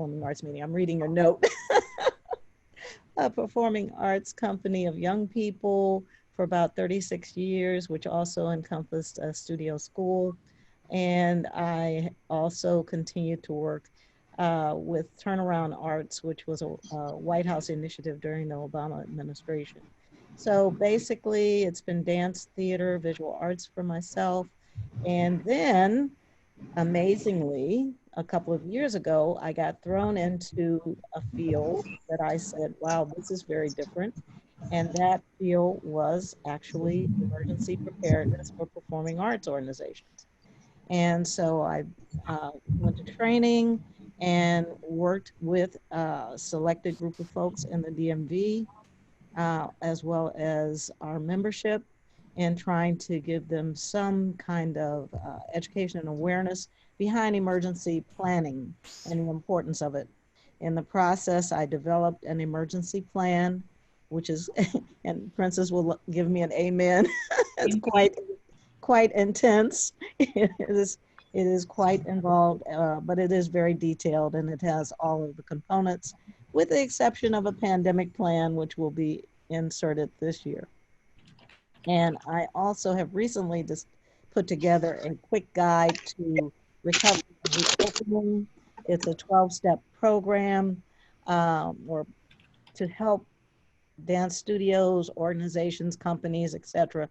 performing arts meeting. I'm reading your note. A performing arts company of young people for about 36 years, which also encompassed a studio school. And I also continued to work with Turnaround Arts, which was a White House initiative during the Obama administration. So basically, it's been dance, theater, visual arts for myself. And then, amazingly, a couple of years ago, I got thrown into a field that I said, wow, this is very different. And that field was actually emergency preparedness for performing arts organizations. And so I went to training and worked with a selected group of folks in the DMV, as well as our membership, and trying to give them some kind of education and awareness behind emergency planning and the importance of it. In the process, I developed an emergency plan, which is, and Princess will give me an amen. It's quite intense. It is quite involved, but it is very detailed, and it has all of the components, with the exception of a pandemic plan, which will be inserted this year. And I also have recently just put together a quick guide to recovery and reopening. It's a 12-step program, or to help dance studios, organizations, companies, etc.,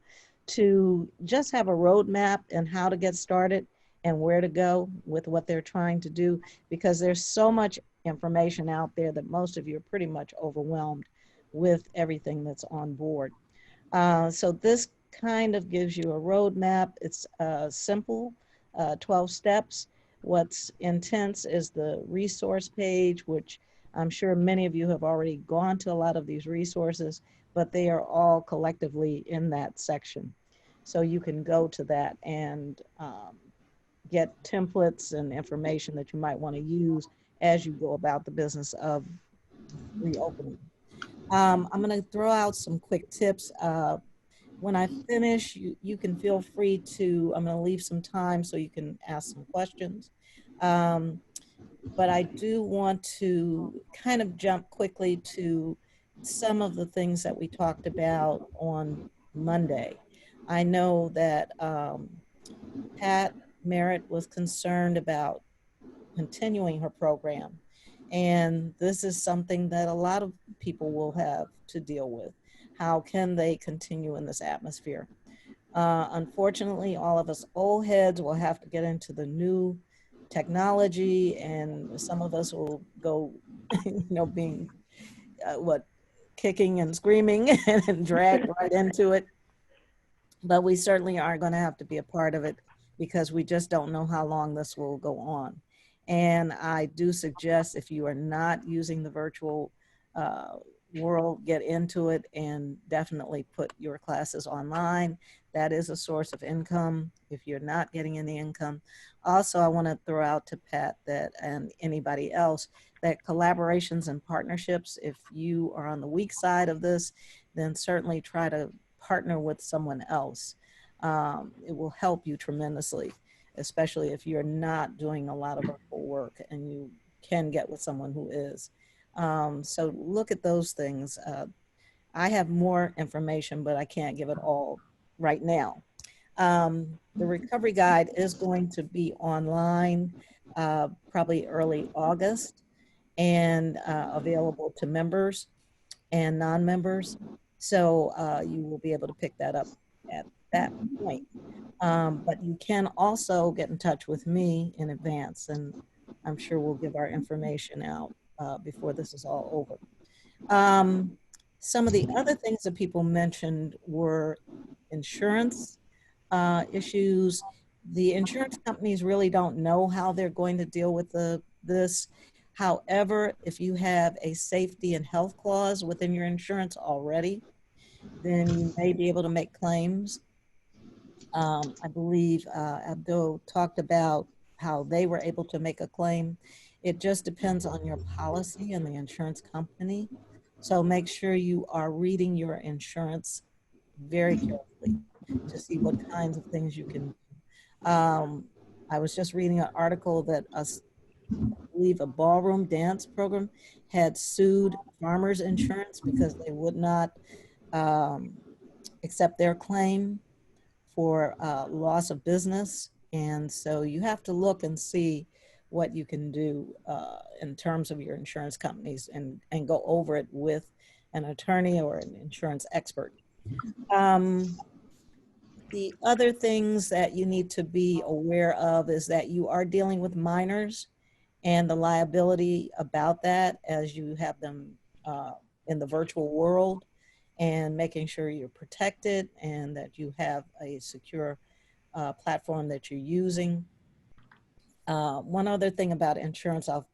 to just have a roadmap and how to get started and where to go with what they're trying to do, because there's so much information out there that most of you are pretty much overwhelmed with everything that's on board. So this kind of gives you a roadmap. It's simple, 12 steps. What's intense is the resource page, which I'm sure many of you have already gone to a lot of these resources, but they are all collectively in that section. So you can go to that and get templates and information that you might want to use as you go about the business of reopening. I'm going to throw out some quick tips. When I finish, you can feel free to, I'm going to leave some time so you can ask some questions. But I do want to kind of jump quickly to some of the things that we talked about on Monday. I know that Pat Merritt was concerned about continuing her program. And this is something that a lot of people will have to deal with. How can they continue in this atmosphere? Unfortunately, all of us old heads will have to get into the new technology, and some of us will go, being kicking and screaming and dragged right into it. But we certainly are going to have to be a part of it, because we just don't know how long this will go on. And I do suggest, if you are not using the virtual world, get into it and definitely put your classes online. That is a source of income if you're not getting any income. Also, I want to throw out to Pat that, and anybody else, that collaborations and partnerships, if you are on the weak side of this, then certainly try to partner with someone else. It will help you tremendously, especially if you're not doing a lot of virtual work and you can get with someone who is. So look at those things. I have more information, but I can't give it all right now. The recovery guide is going to be online probably early August, and available to members and non-members. So you will be able to pick that up at that point. But you can also get in touch with me in advance, and I'm sure we'll give our information out before this is all over. Some of the other things that people mentioned were insurance issues. The insurance companies really don't know how they're going to deal with this. However, if you have a safety and health clause within your insurance already, then you may be able to make claims. I believe Abdo talked about how they were able to make a claim. It just depends on your policy and the insurance company. So make sure you are reading your insurance very carefully to see what kinds of things you can do. I was just reading an article that believe a ballroom dance program had sued Farmers Insurance because they would not um, accept their claim for loss of business. And so you have to look and see what you can do in terms of your insurance companies and go over it with an attorney or an insurance expert. Um, the other things that you need to be aware of is that you are dealing with minors and the liability about that as you have them in the virtual world, and making sure you're protected and that you have a secure platform that you're using. One other thing about insurance, I'll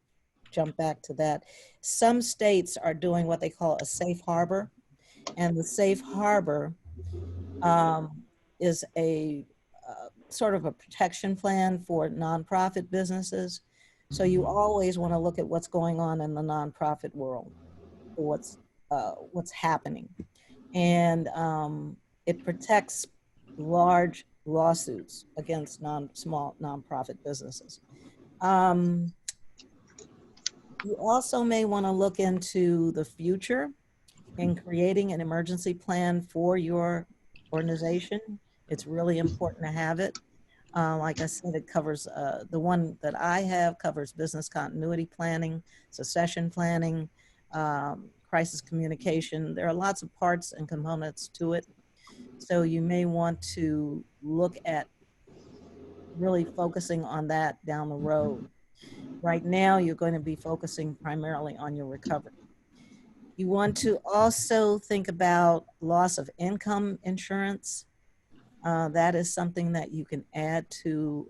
jump back to that. Some states are doing what they call a safe harbor, and the safe harbor um, is a sort of a protection plan for nonprofit businesses. So you always want to look at what's going on in the nonprofit world, what's happening, and it protects large lawsuits against small nonprofit businesses. Um, you also may want to look into the future in creating an emergency plan for your organization. It's really important to have it. Like I said, it covers, the one that I have covers business continuity planning, succession planning, crisis communication. There are lots of parts and components to it. So you may want to look at really focusing on that down the road. Right now, you're going to be focusing primarily on your recovery. You want to also think about loss of income insurance. That is something that you can add to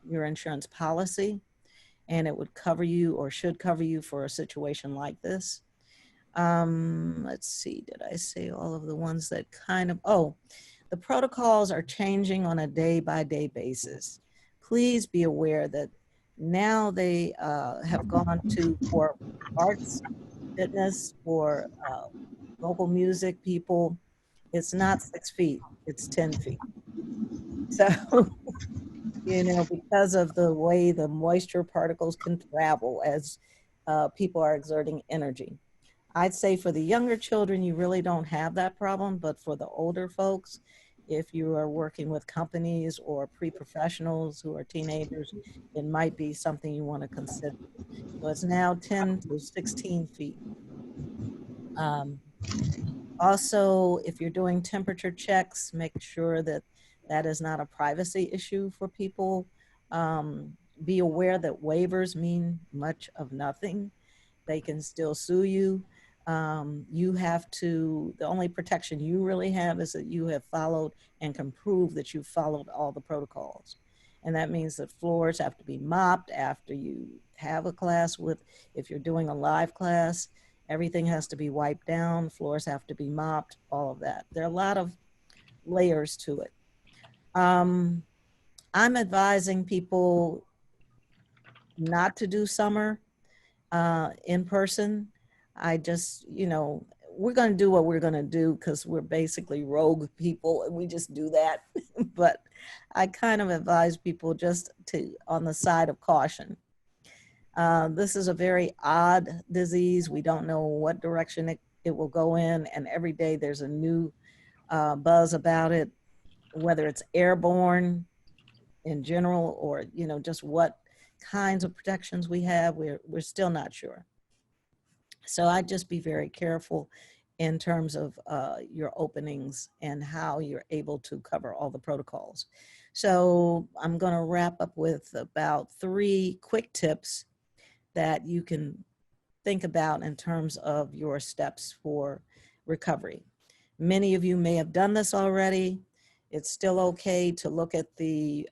your insurance policy, and it would cover you or should cover you for a situation like this. Let's see, did I say all of the ones that kind of, oh, the protocols are changing on a day-by-day basis. Please be aware that now they have gone to, for arts, fitness, for local music people, it's not 6 feet, it's 10 feet. So, you know, because of the way the moisture particles can travel as people are exerting energy. I'd say for the younger children, you really don't have that problem, but for the older folks, if you are working with companies or pre-professionals who are teenagers, it might be something you want to consider. So it's now 10 to 16 feet. Um, Also, if you're doing temperature checks, make sure that that is not a privacy issue for people. Be aware that waivers mean much of nothing. They can still sue you. You have to, the only protection you really have is that you have followed and can prove that you've followed all the protocols. And that means that floors have to be mopped after you have a class with, if you're doing a live class, everything has to be wiped down, floors have to be mopped, all of that. There are a lot of layers to it. I'm advising people not to do summer in person. I just, you know, we're going to do what we're going to do because we're basically rogue people and we just do that. But I kind of advise people just to, on the side of caution. This is a very odd disease. We don't know what direction it will go in, and every day there's a new buzz about it, whether it's airborne in general or, you know, just what kinds of protections we have, we're still not sure. So I'd just be very careful in terms of your openings and how you're able to cover all the protocols. So I'm going to wrap up with about 3 quick tips that you can think about in terms of your steps for recovery. Many of you may have done this already. It's still okay to look at the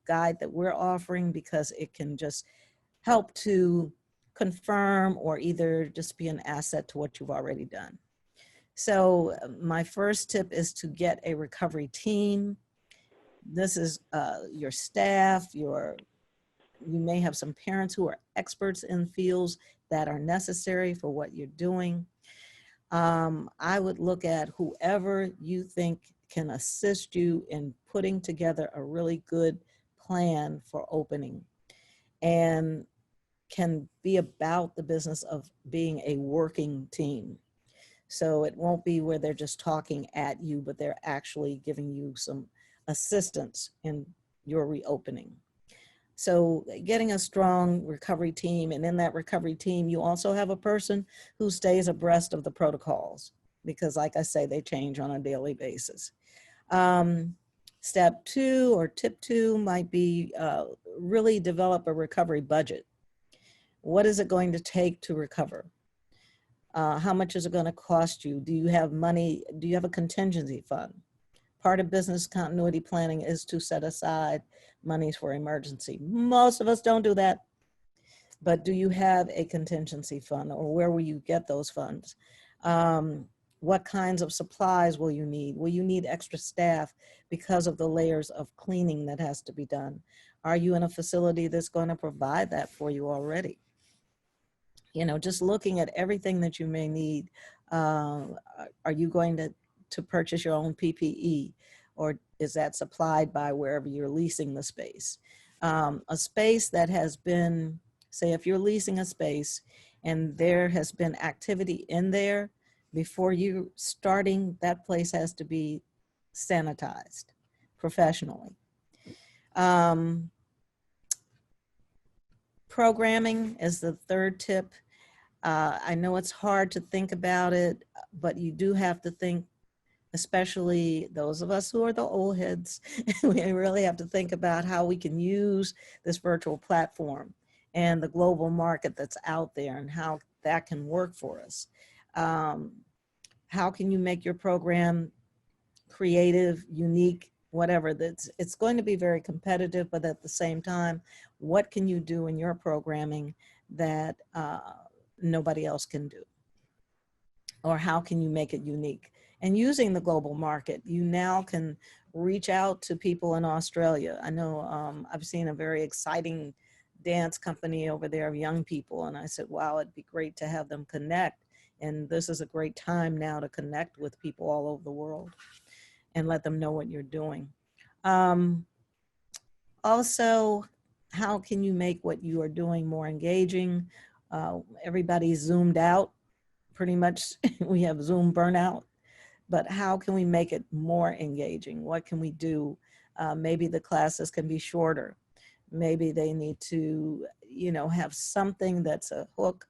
guide that we're offering because it can just help to confirm or either just be an asset to what you've already done. So my first tip is to get a recovery team. This is your staff, you may have some parents who are experts in fields that are necessary for what you're doing. I would look at whoever you think can assist you in putting together a really good plan for opening. and can be about the business of being a working team. So it won't be where they're just talking at you, but they're actually giving you some assistance in your reopening. So getting a strong recovery team, and in that recovery team, you also have a person who stays abreast of the protocols, because like I say, they change on a daily basis. Step 2 or tip 2 might be really develop a recovery budget. What is it going to take to recover? How much is it going to cost you? Do you have money? Do you have a contingency fund? Part of business continuity planning is to set aside monies for emergency. Most of us don't do that, but do you have a contingency fund, or where will you get those funds? What kinds of supplies will you need? Will you need extra staff because of the layers of cleaning that has to be done? Are you in a facility that's going to provide that for you already? You know, just looking at everything that you may need. Are you going to purchase your own PPE, or is that supplied by wherever you're leasing the space? A space that has been, say if you're leasing a space and there has been activity in there, before you starting, that place has to be sanitized professionally. Programming is the third tip. I know it's hard to think about it, but you do have to think, especially those of us who are the old heads, we really have to think about how we can use this virtual platform and the global market that's out there and how that can work for us. How can you make your program creative, unique, whatever? It's going to be very competitive, but at the same time, what can you do in your programming that nobody else can do? Or how can you make it unique? And using the global market, you now can reach out to people in Australia. I know I've seen a very exciting dance company over there of young people, and I said, wow, it'd be great to have them connect. And this is a great time now to connect with people all over the world and let them know what you're doing. Also, how can you make what you are doing more engaging? Everybody's zoomed out, pretty much. We have Zoom burnout, but how can we make it more engaging? What can we do? Maybe the classes can be shorter. Maybe they need to, you know, have something that's a hook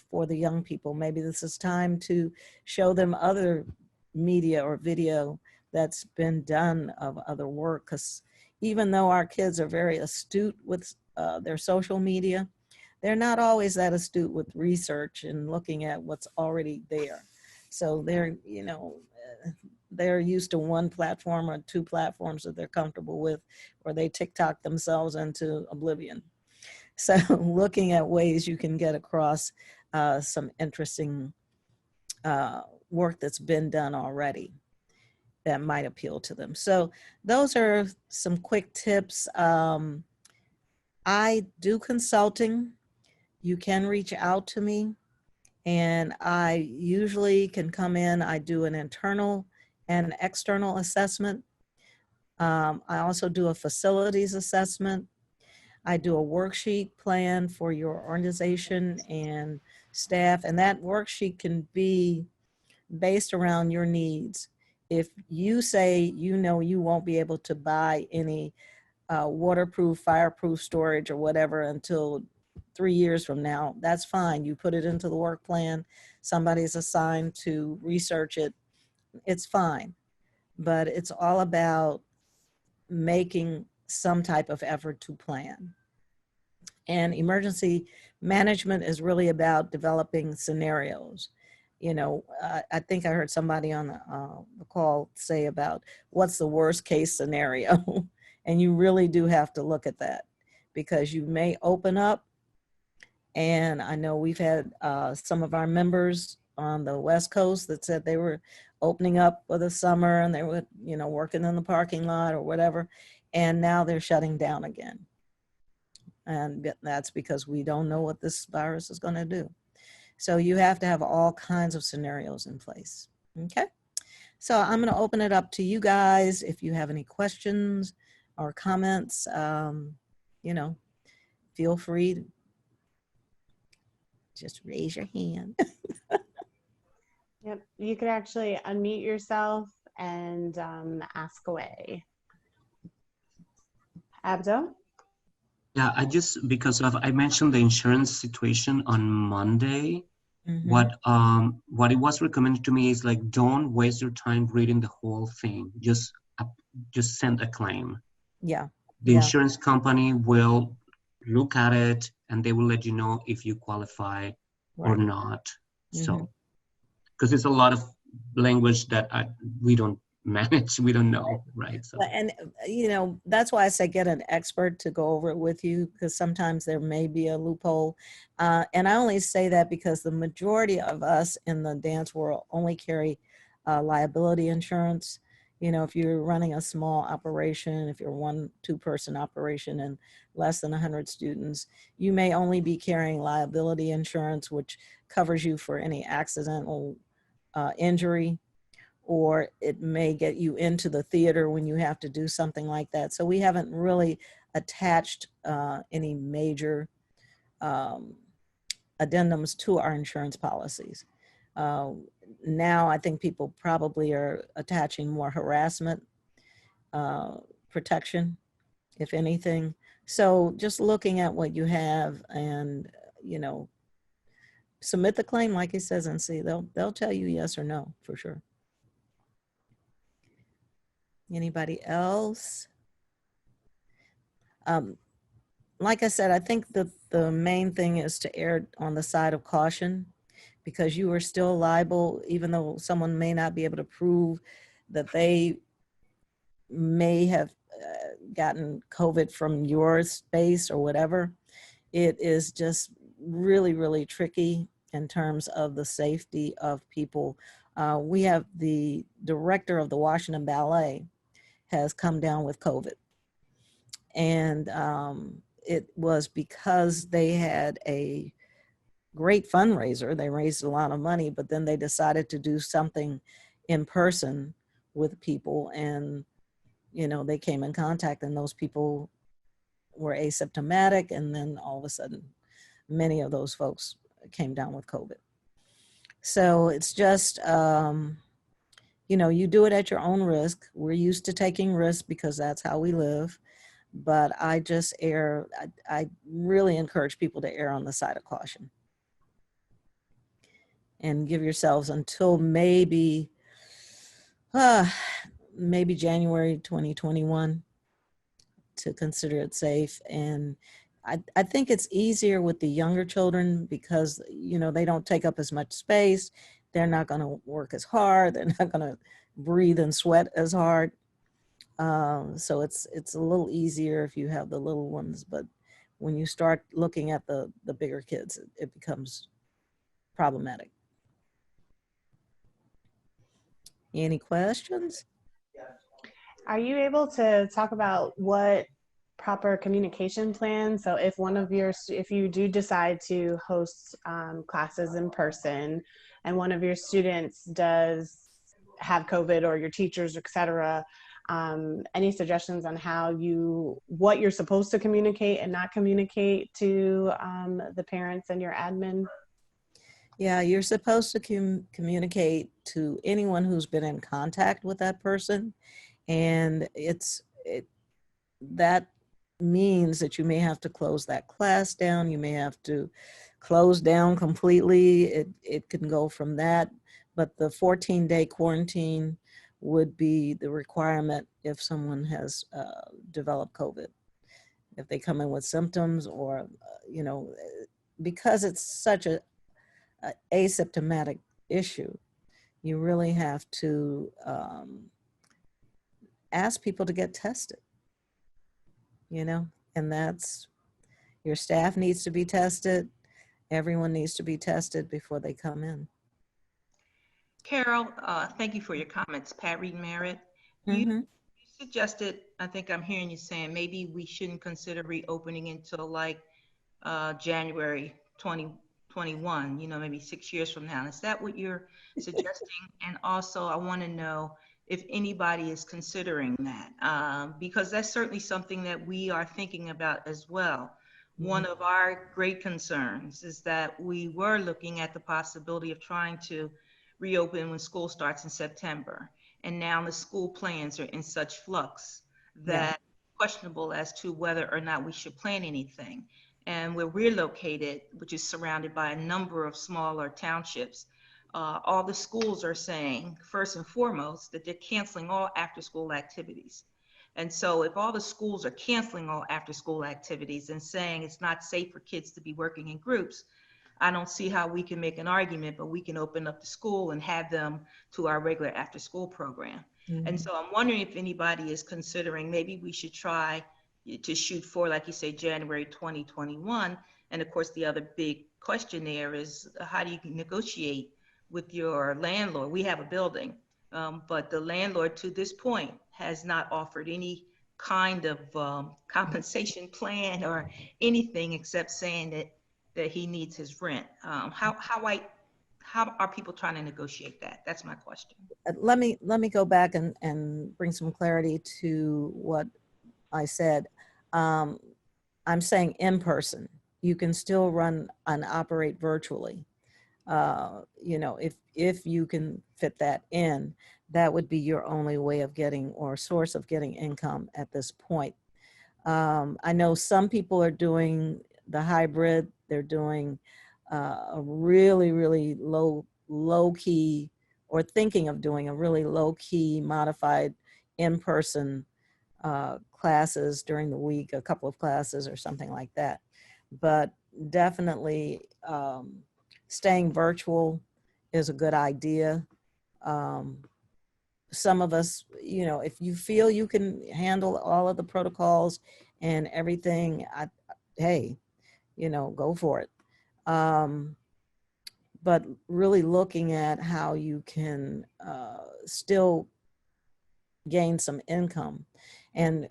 for the young people. Maybe this is time to show them other media or video that's been done of other work, because even though our kids are very astute with their social media, they're not always that astute with research and looking at what's already there. So they're, you know, they're used to one platform or two platforms that they're comfortable with, or they TikTok themselves into oblivion. So looking at ways you can get across some interesting work that's been done already that might appeal to them. So those are some quick tips. I do consulting. You can reach out to me, and I usually can come in. I do an internal and external assessment. I also do a facilities assessment. I do a worksheet plan for your organization and staff, and that worksheet can be based around your needs. If you say, you know, you won't be able to buy any waterproof, fireproof storage or whatever until 3 years from now, that's fine. You put it into the work plan. Somebody's assigned to research it. It's fine. But it's all about making some type of effort to plan. And emergency management is really about developing scenarios. You know, I think I heard somebody on the call say about what's the worst case scenario. And you really do have to look at that, because you may open up. And I know we've had some of our members on the West Coast that said they were opening up for the summer and they were, you know, working in the parking lot or whatever. And now they're shutting down again. And that's because we don't know what this virus is going to do. So you have to have all kinds of scenarios in place. Okay. So I'm going to open it up to you guys. If you have any questions or comments, you know, feel free to just raise your hand. Yep, you could actually unmute yourself and ask away. Abdo? Yeah, because I mentioned the insurance situation on Monday. What it was recommended to me is like, don't waste your time reading the whole thing. Just send a claim. Yeah. The insurance company will look at it and they will let you know if you qualify or not. So, because it's a lot of language that we don't manage, we don't know, right? So, and you know, that's why I say get an expert to go over it with you, because sometimes there may be a loophole. And I only say that because the majority of us in the dance world only carry liability insurance. You know, if you're running a small operation, if you're 1-2 person operation and less than 100 students, you may only be carrying liability insurance, which covers you for any accidental injury, or it may get you into the theater when you have to do something like that. So we haven't really attached any major addendums to our insurance policies. Now I think people probably are attaching more harassment protection, if anything. So just looking at what you have and, you know, submit the claim like it says and see, they'll tell you yes or no for sure. Anybody else? Like I said, I think the main thing is to err on the side of caution, because you are still liable, even though someone may not be able to prove that they may have gotten COVID from your space or whatever. It is just really, really tricky in terms of the safety of people. We have the director of the Washington Ballet has come down with COVID. And it was because they had a great fundraiser. They raised a lot of money, but then they decided to do something in person with people. And, you know, they came in contact and those people were asymptomatic. And then all of a sudden, many of those folks came down with COVID. So it's just, you know, you do it at your own risk. We're used to taking risks because that's how we live. But I just I really encourage people to err on the side of caution. And give yourselves until maybe January 2021 to consider it safe. And I think it's easier with the younger children because, you know, they don't take up as much space. They're not going to work as hard. They're not going to breathe and sweat as hard. So it's a little easier if you have the little ones. But when you start looking at the bigger kids, it becomes problematic. Any questions? Are you able to talk about what proper communication plan? So if you do decide to host classes in person and one of your students does have COVID, or your teachers, et cetera, any suggestions on what you're supposed to communicate and not communicate to the parents and your admin? Yeah, you're supposed to communicate to anyone who's been in contact with that person. And that means that you may have to close that class down. You may have to close down completely. It can go from that. But the 14-day quarantine would be the requirement if someone has developed COVID. If they come in with symptoms or, you know, because it's such a asymptomatic issue, you really have to ask people to get tested, you know, and that's, your staff needs to be tested. Everyone needs to be tested before they come in. Carol, thank you for your comments. Pat Reed Merritt, you suggested, I think I'm hearing you saying maybe we shouldn't consider reopening until like January 2021, you know, maybe 6 years from now. Is that what you're suggesting? And also, I want to know if anybody is considering that, because that's certainly something that we are thinking about as well. One of our great concerns is that we were looking at the possibility of trying to reopen when school starts in September. And now the school plans are in such flux that questionable as to whether or not we should plan anything. And where we're located, which is surrounded by a number of smaller townships, all the schools are saying, first and foremost, that they're canceling all after-school activities. And so if all the schools are canceling all after-school activities and saying it's not safe for kids to be working in groups, I don't see how we can make an argument, but we can open up the school and have them to our regular after-school program. And so I'm wondering if anybody is considering maybe we should try to shoot for, like you say, January 2021. And of course, the other big question there is how do you negotiate with your landlord? We have a building, but the landlord to this point has not offered any kind of compensation plan or anything except saying that he needs his rent. How are people trying to negotiate that? That's my question. Let me go back and bring some clarity to what I said. I'm saying in person. You can still run and operate virtually. You know, if you can fit that in, that would be your only way of getting or source of getting income at this point. I know some people are doing the hybrid. They're doing a really low key, or thinking of doing a really low key modified in-person classes during the week, a couple of classes or something like that. But definitely staying virtual is a good idea. Some of us, you know, if you feel you can handle all of the protocols and everything, hey, you know, go for it. But really looking at how you can still gain some income. And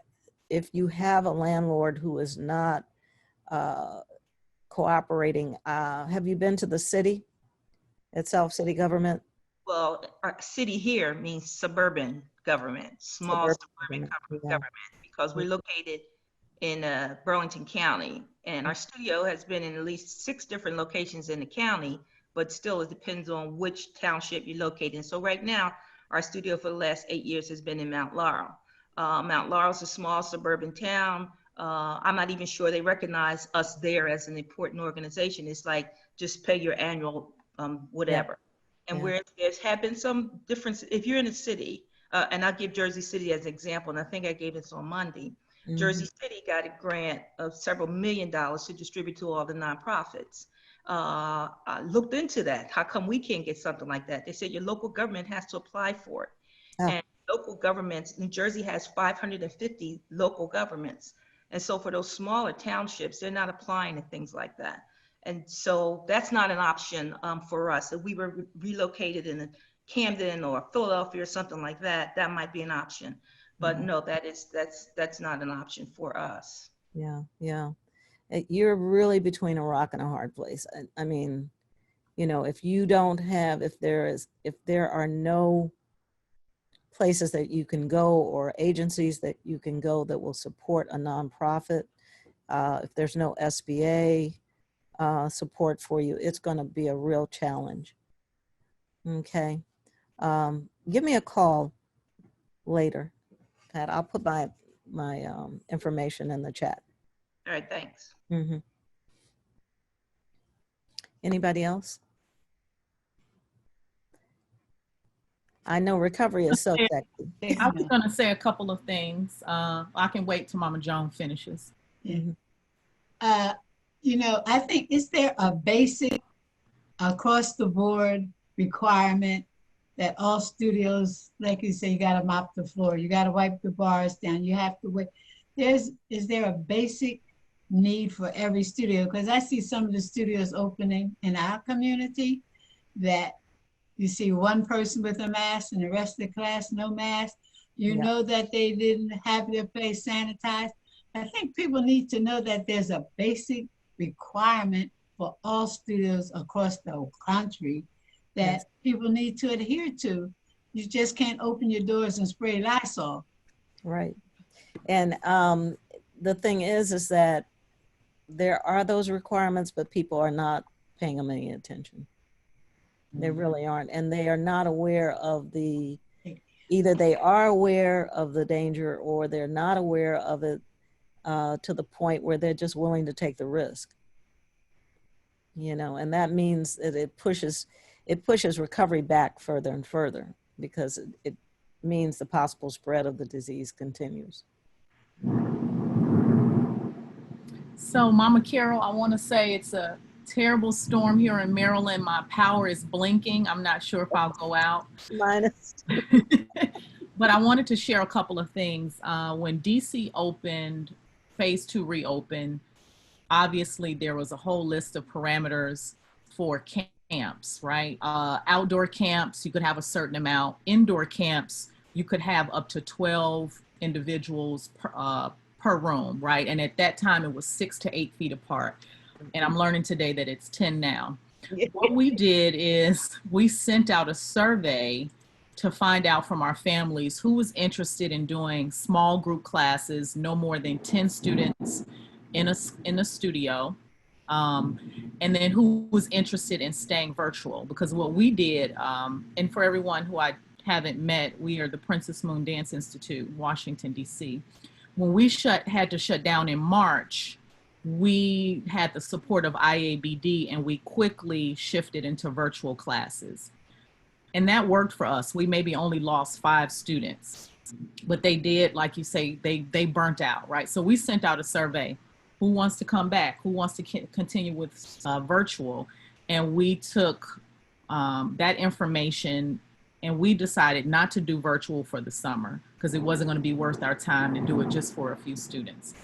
if you have a landlord who is not cooperating, have you been to the city itself, city government? Well, our city here means suburban government, small suburban government, because we're located in Burlington County, and our studio has been in at least 6 different locations in the county, but still it depends on which township you're located in. So right now, our studio for the last 8 years has been in Mount Laurel. Mount Laurel's a small suburban town. I'm not even sure they recognize us there as an important organization. It's like, just pay your annual whatever. And where there's have been some difference, if you're in a city, and I'll give Jersey City as an example, and I think I gave this on Monday. Jersey City got a grant of several $1 million to distribute to all the nonprofits. I looked into that. How come we can't get something like that? They said your local government has to apply for it. And local governments, New Jersey has 550 local governments. And so for those smaller townships, they're not applying to things like that. And so that's not an option for us. If we were relocated in Camden or Philadelphia or something like that, that might be an option. But no, that's not an option for us. Yeah. You're really between a rock and a hard place. I mean, you know, if you don't have, if there are no places that you can go or agencies that you can go that will support a nonprofit, if there's no SBA support for you, it's going to be a real challenge. Okay. Give me a call later, Pat. I'll put my information in the chat. All right, thanks. Anybody else? I know recovery is so sexy. I was going to say a couple of things. I can wait till Mama Joan finishes. You know, I think, is there a basic across the board requirement that all studios, like you say, you got to mop the floor, you got to wipe the bars down, you have to wait. Is there a basic need for every studio? Because I see some of the studios opening in our community that you see one person with a mask and the rest of the class no mask. You know that they didn't have their place sanitized. I think people need to know that there's a basic requirement for all studios across the whole country that people need to adhere to. You just can't open your doors and spray Lysol. Right. And the thing is that there are those requirements, but people are not paying them any attention. They really aren't. And they are not aware of either they are aware of the danger or they're not aware of it to the point where they're just willing to take the risk. You know, and that means that it pushes recovery back further and further because it means the possible spread of the disease continues. So Mama Carol, I want to say it's a terrible storm here in Maryland. My power is blinking. I'm not sure if I'll go out. Minus. But I wanted to share a couple of things. When DC opened, phase 2 reopened, obviously there was a whole list of parameters for camps, right? Outdoor camps, you could have a certain amount. Indoor camps, you could have up to 12 individuals per room, right? And at that time it was 6 to 8 feet apart. And I'm learning today that it's 10 now. What we did is we sent out a survey to find out from our families who was interested in doing small group classes, no more than 10 students in a studio, and then who was interested in staying virtual. Because what we did, and for everyone who I haven't met, we are the Princess Moon Dance Institute, Washington, D.C. When we had to shut down in March, we had the support of IABD and we quickly shifted into virtual classes. And that worked for us. We maybe only lost 5 students, but they did, like you say, they burnt out, right? So we sent out a survey. Who wants to come back? Who wants to continue with virtual? And we took that information and we decided not to do virtual for the summer because it wasn't going to be worth our time to do it just for a few students.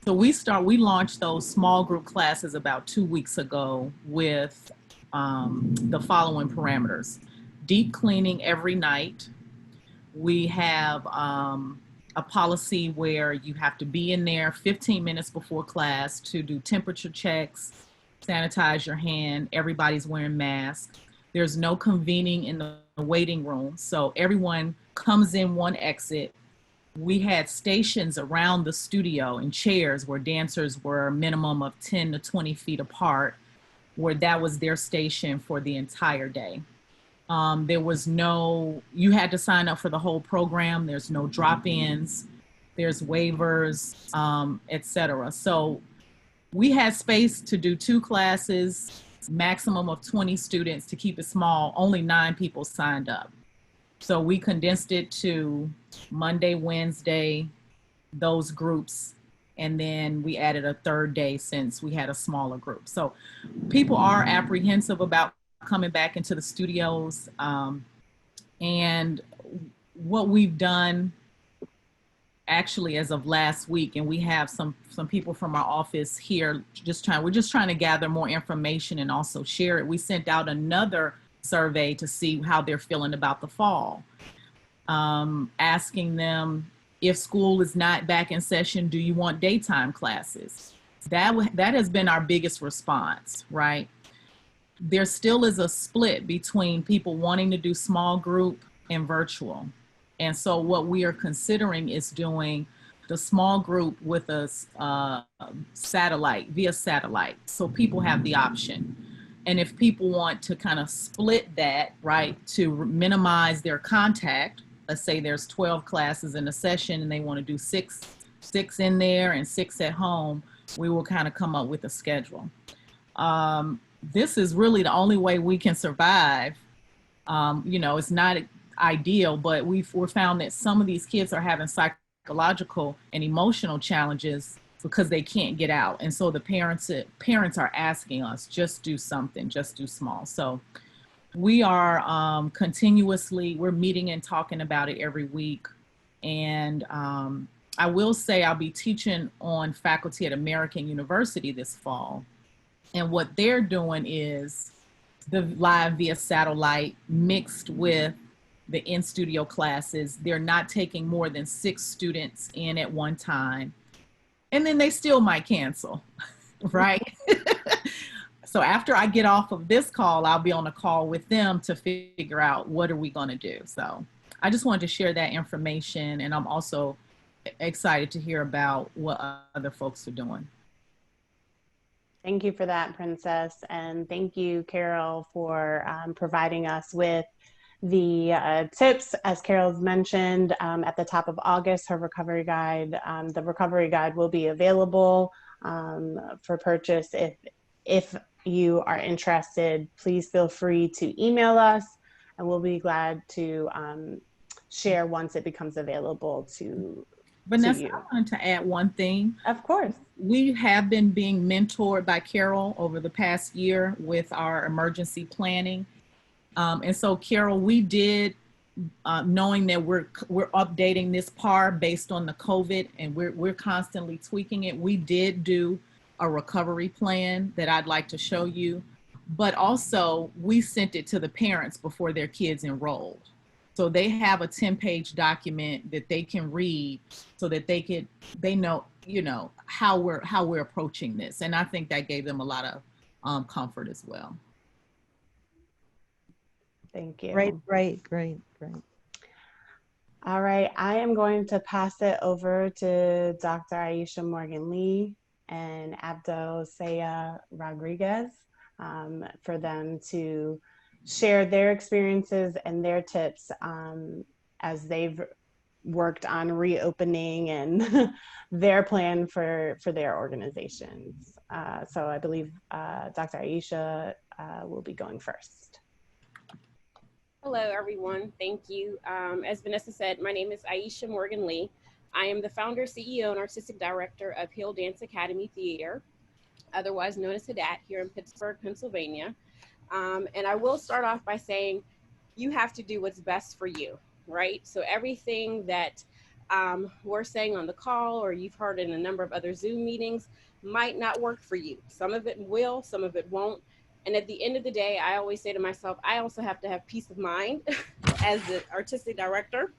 So we launched those small group classes about 2 weeks ago with the following parameters. Deep cleaning every night. We have a policy where you have to be in there 15 minutes before class to do temperature checks, sanitize your hand, everybody's wearing masks. There's no convening in the waiting room, so everyone comes in one exit. We had stations around the studio and chairs where dancers were a minimum of 10 to 20 feet apart, where that was their station for the entire day. There was you had to sign up for the whole program. There's no drop-ins, there's waivers, etc. So we had space to do 2 classes, maximum of 20 students to keep it small. Only 9 people signed up. So we condensed it to Monday, Wednesday, those groups, and then we added a 3rd day since we had a smaller group. So people are apprehensive about coming back into the studios. And what we've done actually as of last week, and we have some people from our office here we're just trying to gather more information and also share it. We sent out another survey to see how they're feeling about the fall, asking them if school is not back in session, do you want daytime classes? That has been our biggest response, right? There still is a split between people wanting to do small group and virtual. And so what we are considering is doing the small group with a via satellite. So people have the option. And if people want to kind of split that, right, to minimize their contact, let's say there's 12 classes in a session and they want to do six in there and 6 at home, we will kind of come up with a schedule. This is really the only way we can survive. It's not ideal, but we're found that some of these kids are having psychological and emotional challenges because they can't get out. And so the parents are asking us, just do something, just do small. So we are we're meeting and talking about it every week. And I will say I'll be teaching on faculty at American University this fall. And what they're doing is the live via satellite mixed with the in-studio classes. They're not taking more than 6 students in at one time. And then they still might cancel, right? So after I get off of this call, I'll be on a call with them to figure out what are we going to do. So I just wanted to share that information, and I'm also excited to hear about what other folks are doing. Thank you for that, Princess. And thank you, Carol, for providing us with the tips. As Carol's mentioned, at the top of August, her recovery guide, the recovery guide will be available for purchase. If you are interested, please feel free to email us, and we'll be glad to share once it becomes available to Vanessa, you. I wanted to add one thing. Of course. We have been being mentored by Carol over the past year with our emergency planning. And so, Carol, we did, knowing that we're updating this PAR based on the COVID, and we're constantly tweaking it, we did do a recovery plan that I'd like to show you. But also, we sent it to the parents before their kids enrolled. So they have a 10-page document that they can read so that they know, you know, how we're approaching this. And I think that gave them a lot of comfort as well. Thank you. Great. All right, I am going to pass it over to Dr. Ayisha Morgan-Lee and Abdo Sayegh-Rodriguez for them to share their experiences and their tips as they've worked on reopening and their plan for their organizations. So I believe Dr. Ayisha will be going first. Hello, everyone. Thank you. As Vanessa said, my name is Ayisha Morgan-Lee. I am the founder, CEO, and artistic director of Hill Dance Academy Theater, otherwise known as HDAT, here in Pittsburgh, Pennsylvania. And I will start off by saying you have to do what's best for you, right? So everything that we're saying on the call or you've heard in a number of other Zoom meetings might not work for you. Some of it will, some of it won't. And at the end of the day, I always say to myself, I also have to have peace of mind as the artistic director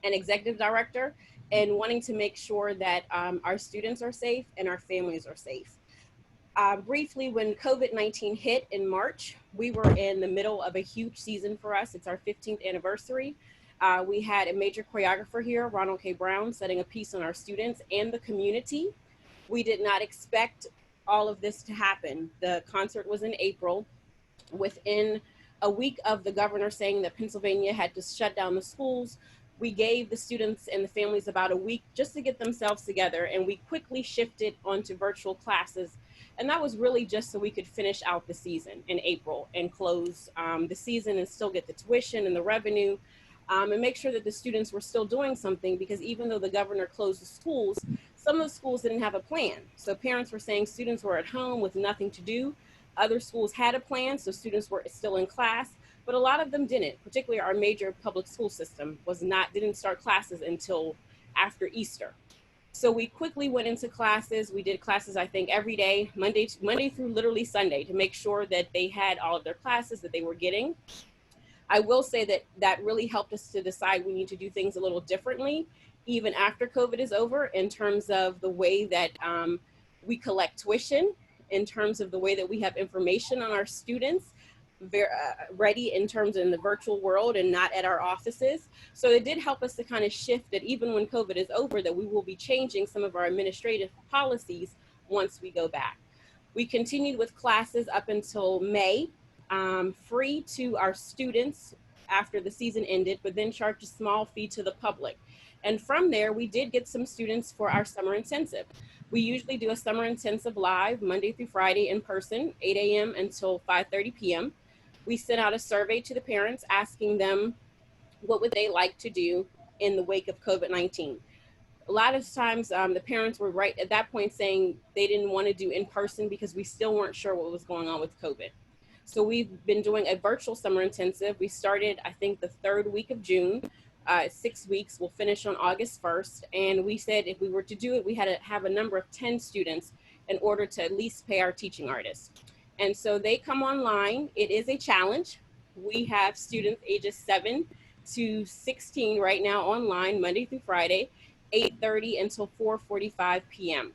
and executive director, and wanting to make sure that our students are safe and our families are safe. Briefly, when COVID-19 hit in March, we were in the middle of a huge season for us. It's our 15th anniversary. We had a major choreographer here, Ronald K. Brown, setting a piece on our students and the community. We did not expect all of this to happen. The concert was in April. Within a week of the governor saying that Pennsylvania had to shut down the schools, we gave the students and the families about a week just to get themselves together, and we quickly shifted onto virtual classes. And that was really just so we could finish out the season in April and close the season and still get the tuition and the revenue, and make sure that the students were still doing something, because even though the governor closed the schools, some of the schools didn't have a plan. So parents were saying students were at home with nothing to do. Other schools had a plan, so students were still in class, but a lot of them didn't. Particularly our major public school system didn't start classes until after Easter. So we quickly went into classes. We did classes, I think, every day, Monday through literally Sunday, to make sure that they had all of their classes that they were getting. I will say that that really helped us to decide we need to do things a little differently, even after COVID is over, in terms of the way that we collect tuition, in terms of the way that we have information on our students, ready in terms of in the virtual world and not at our offices. So it did help us to kind of shift that even when COVID is over, that we will be changing some of our administrative policies once we go back. We continued with classes up until May, free to our students after the season ended, but then charged a small fee to the public. And from there, we did get some students for our summer intensive. We usually do a summer intensive live Monday through Friday in person, 8 a.m. until 5:30 p.m. We sent out a survey to the parents asking them what would they like to do in the wake of COVID-19. A lot of times the parents were right at that point saying they didn't want to do in person because we still weren't sure what was going on with COVID. So we've been doing a virtual summer intensive. We started, I think, the 3rd week of June. 6 weeks, we'll finish on August 1st. And we said if we were to do it, we had to have a number of 10 students in order to at least pay our teaching artists. And so they come online. It is a challenge. We have students ages 7 to 16 right now online, Monday through Friday, 8:30 until 4:45 p.m.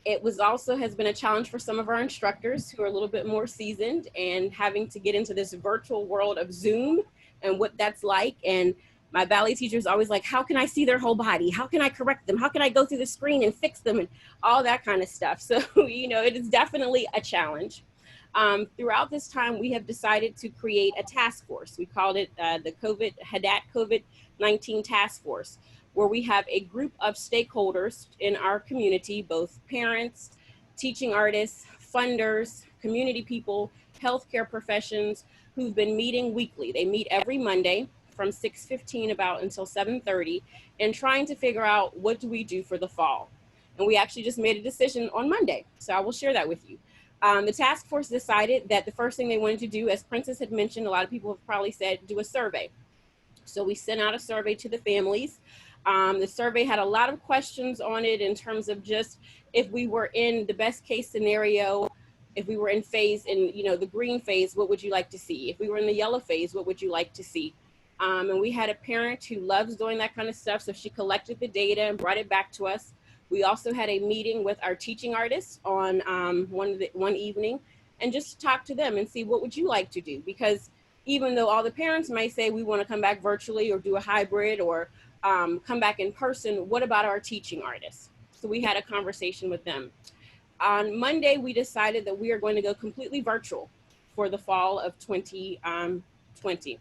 It has been a challenge for some of our instructors who are a little bit more seasoned and having to get into this virtual world of Zoom and what that's like. And My ballet teacher is always like, how can I see their whole body? How can I correct them? How can I go through the screen and fix them and all that kind of stuff? So, you know, it is definitely a challenge. Throughout this time, we have decided to create a task force. We called it the HADAT COVID-19 Task Force, where we have a group of stakeholders in our community, both parents, teaching artists, funders, community people, healthcare professions, who've been meeting weekly. They meet every Monday from 6:15 about until 7:30 and trying to figure out what do we do for the fall. And we actually just made a decision on Monday, so I will share that with you. The task force decided that the first thing they wanted to do, as Princess had mentioned, a lot of people have probably said, do a survey. So we sent out a survey to the families. The survey had a lot of questions on it in terms of just if we were in the best case scenario, if we were in you know, the green phase, what would you like to see? If we were in the yellow phase, what would you like to see? And we had a parent who loves doing that kind of stuff. So she collected the data and brought it back to us. We also had a meeting with our teaching artists on one evening and just talk to them and see what would you like to do? Because even though all the parents might say we want to come back virtually or do a hybrid or come back in person, what about our teaching artists? So we had a conversation with them. On Monday, we decided that we are going to go completely virtual for the fall of 2020.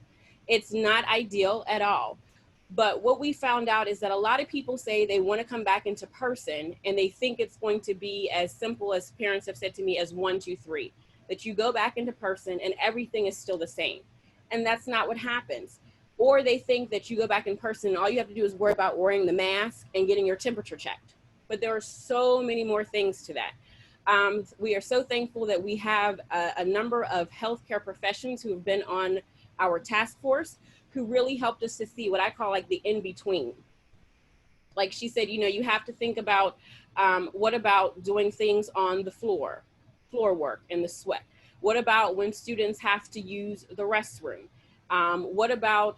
It's not ideal at all. But what we found out is that a lot of people say they want to come back into person and they think it's going to be as simple as parents have said to me as 1, 2, 3, that you go back into person and everything is still the same. And that's not what happens. Or they think that you go back in person and all you have to do is worry about wearing the mask and getting your temperature checked. But there are so many more things to that. We are so thankful that we have a number of healthcare professions who have been on our task force who really helped us to see what I call like the in-between. Like she said, you know, you have to think about what about doing things on the floor work and the sweat? What about when students have to use the restroom? What about,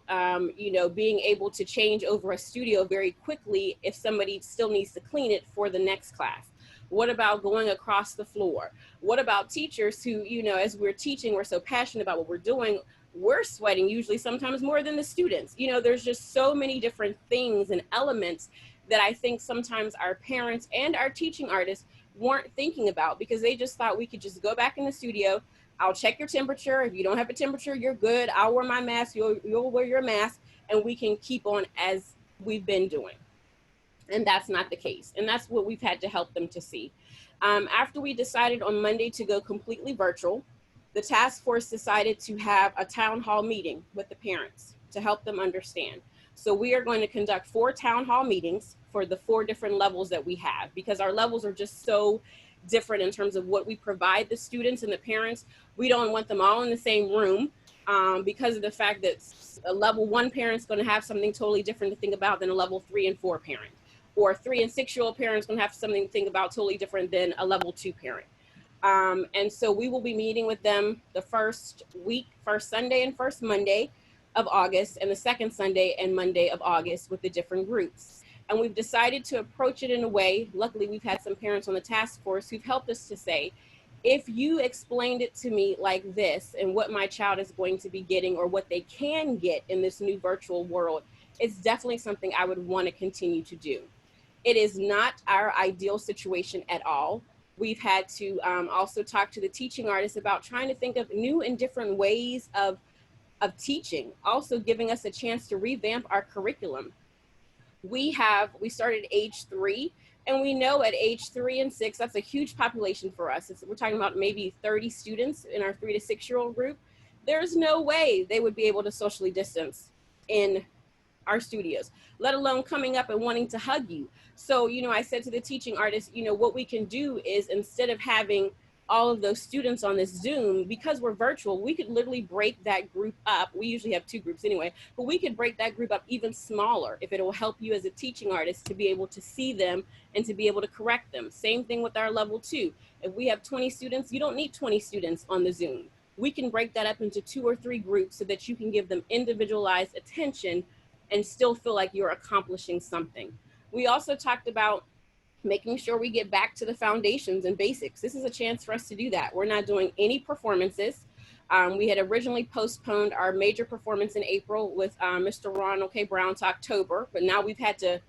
you know, being able to change over a studio very quickly if somebody still needs to clean it for the next class? What about going across the floor? What about teachers who, you know, as we're teaching, we're so passionate about what we're doing, we're sweating usually sometimes more than the students. You know, there's just so many different things and elements that I think sometimes our parents and our teaching artists weren't thinking about because they just thought we could just go back in the studio. I'll check your temperature. If you don't have a temperature, you're good. I'll wear my mask. You'll wear your mask and we can keep on as we've been doing. And that's not the case. And that's what we've had to help them to see. After we decided on Monday to go completely virtual, the task force decided to have a town hall meeting with the parents to help them understand. So we are going to conduct 4 town hall meetings for the 4 different levels that we have because our levels are just so different in terms of what we provide the students and the parents. We don't want them all in the same room because of the fact that a level 1 parent's going to have something totally different to think about than a level 3 and 4 parent. Or 3 and 6-year-old parents going to have something to think about totally different than a level 2 parent. And so we will be meeting with them the first week, first Sunday and first Monday of August, and the second Sunday and Monday of August with the different groups. And we've decided to approach it in a way, luckily we've had some parents on the task force who've helped us to say, if you explained it to me like this and what my child is going to be getting or what they can get in this new virtual world, it's definitely something I would want to continue to do. It is not our ideal situation at all. We've had to also talk to the teaching artists about trying to think of new and different ways of teaching, also giving us a chance to revamp our curriculum. We started at age 3, and we know at age 3 and 6, that's a huge population for us. We're talking about maybe 30 students in our 3 to 6-year-old group. There's no way they would be able to socially distance in our studios, let alone coming up and wanting to hug you. So, you know, I said to the teaching artists, you know, what we can do is instead of having all of those students on this Zoom, because we're virtual, we could literally break that group up. We usually have 2 groups anyway, but we could break that group up even smaller if it will help you as a teaching artist to be able to see them and to be able to correct them. Same thing with our level 2. If we have 20 students, you don't need 20 students on the Zoom. We can break that up into 2 or 3 groups so that you can give them individualized attention and still feel like you're accomplishing something. We also talked about making sure we get back to the foundations and basics. This is a chance for us to do that. We're not doing any performances. We had originally postponed our major performance in April with Mr. Ronald K. Brown to October, but now we've had to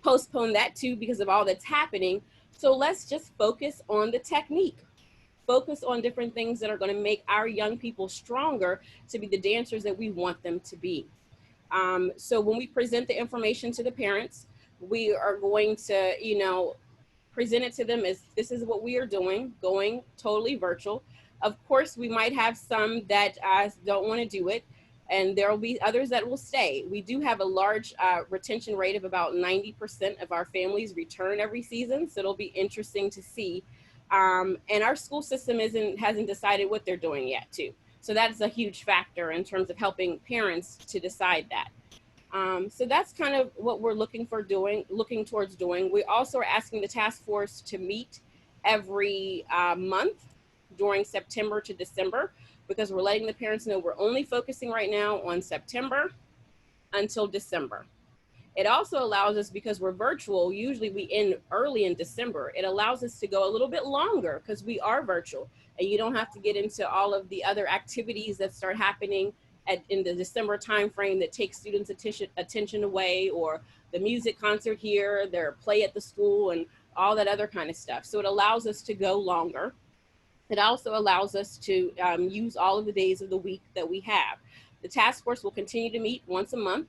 postpone that too because of all that's happening. So let's just focus on the technique. Focus on different things that are going to make our young people stronger to be the dancers that we want them to be. So when we present the information to the parents, we are going to, you know, present it to them as this is what we are doing, going totally virtual. Of course, we might have some that don't want to do it, and there will be others that will stay. We do have a large retention rate of about 90% of our families return every season, so it'll be interesting to see. And our school system hasn't decided what they're doing yet, too. So that's a huge factor in terms of helping parents to decide that. So that's kind of what we're looking towards doing. We also are asking the task force to meet every month during September to December, because we're letting the parents know we're only focusing right now on September until December. It also allows us, because we're virtual, usually we end early in December. It allows us to go a little bit longer because we are virtual, and you don't have to get into all of the other activities that start happening in the December timeframe that takes students' attention away, or the music concert here, their play at the school, and all that other kind of stuff. So it allows us to go longer. It also allows us to use all of the days of the week that we have. The task force will continue to meet once a month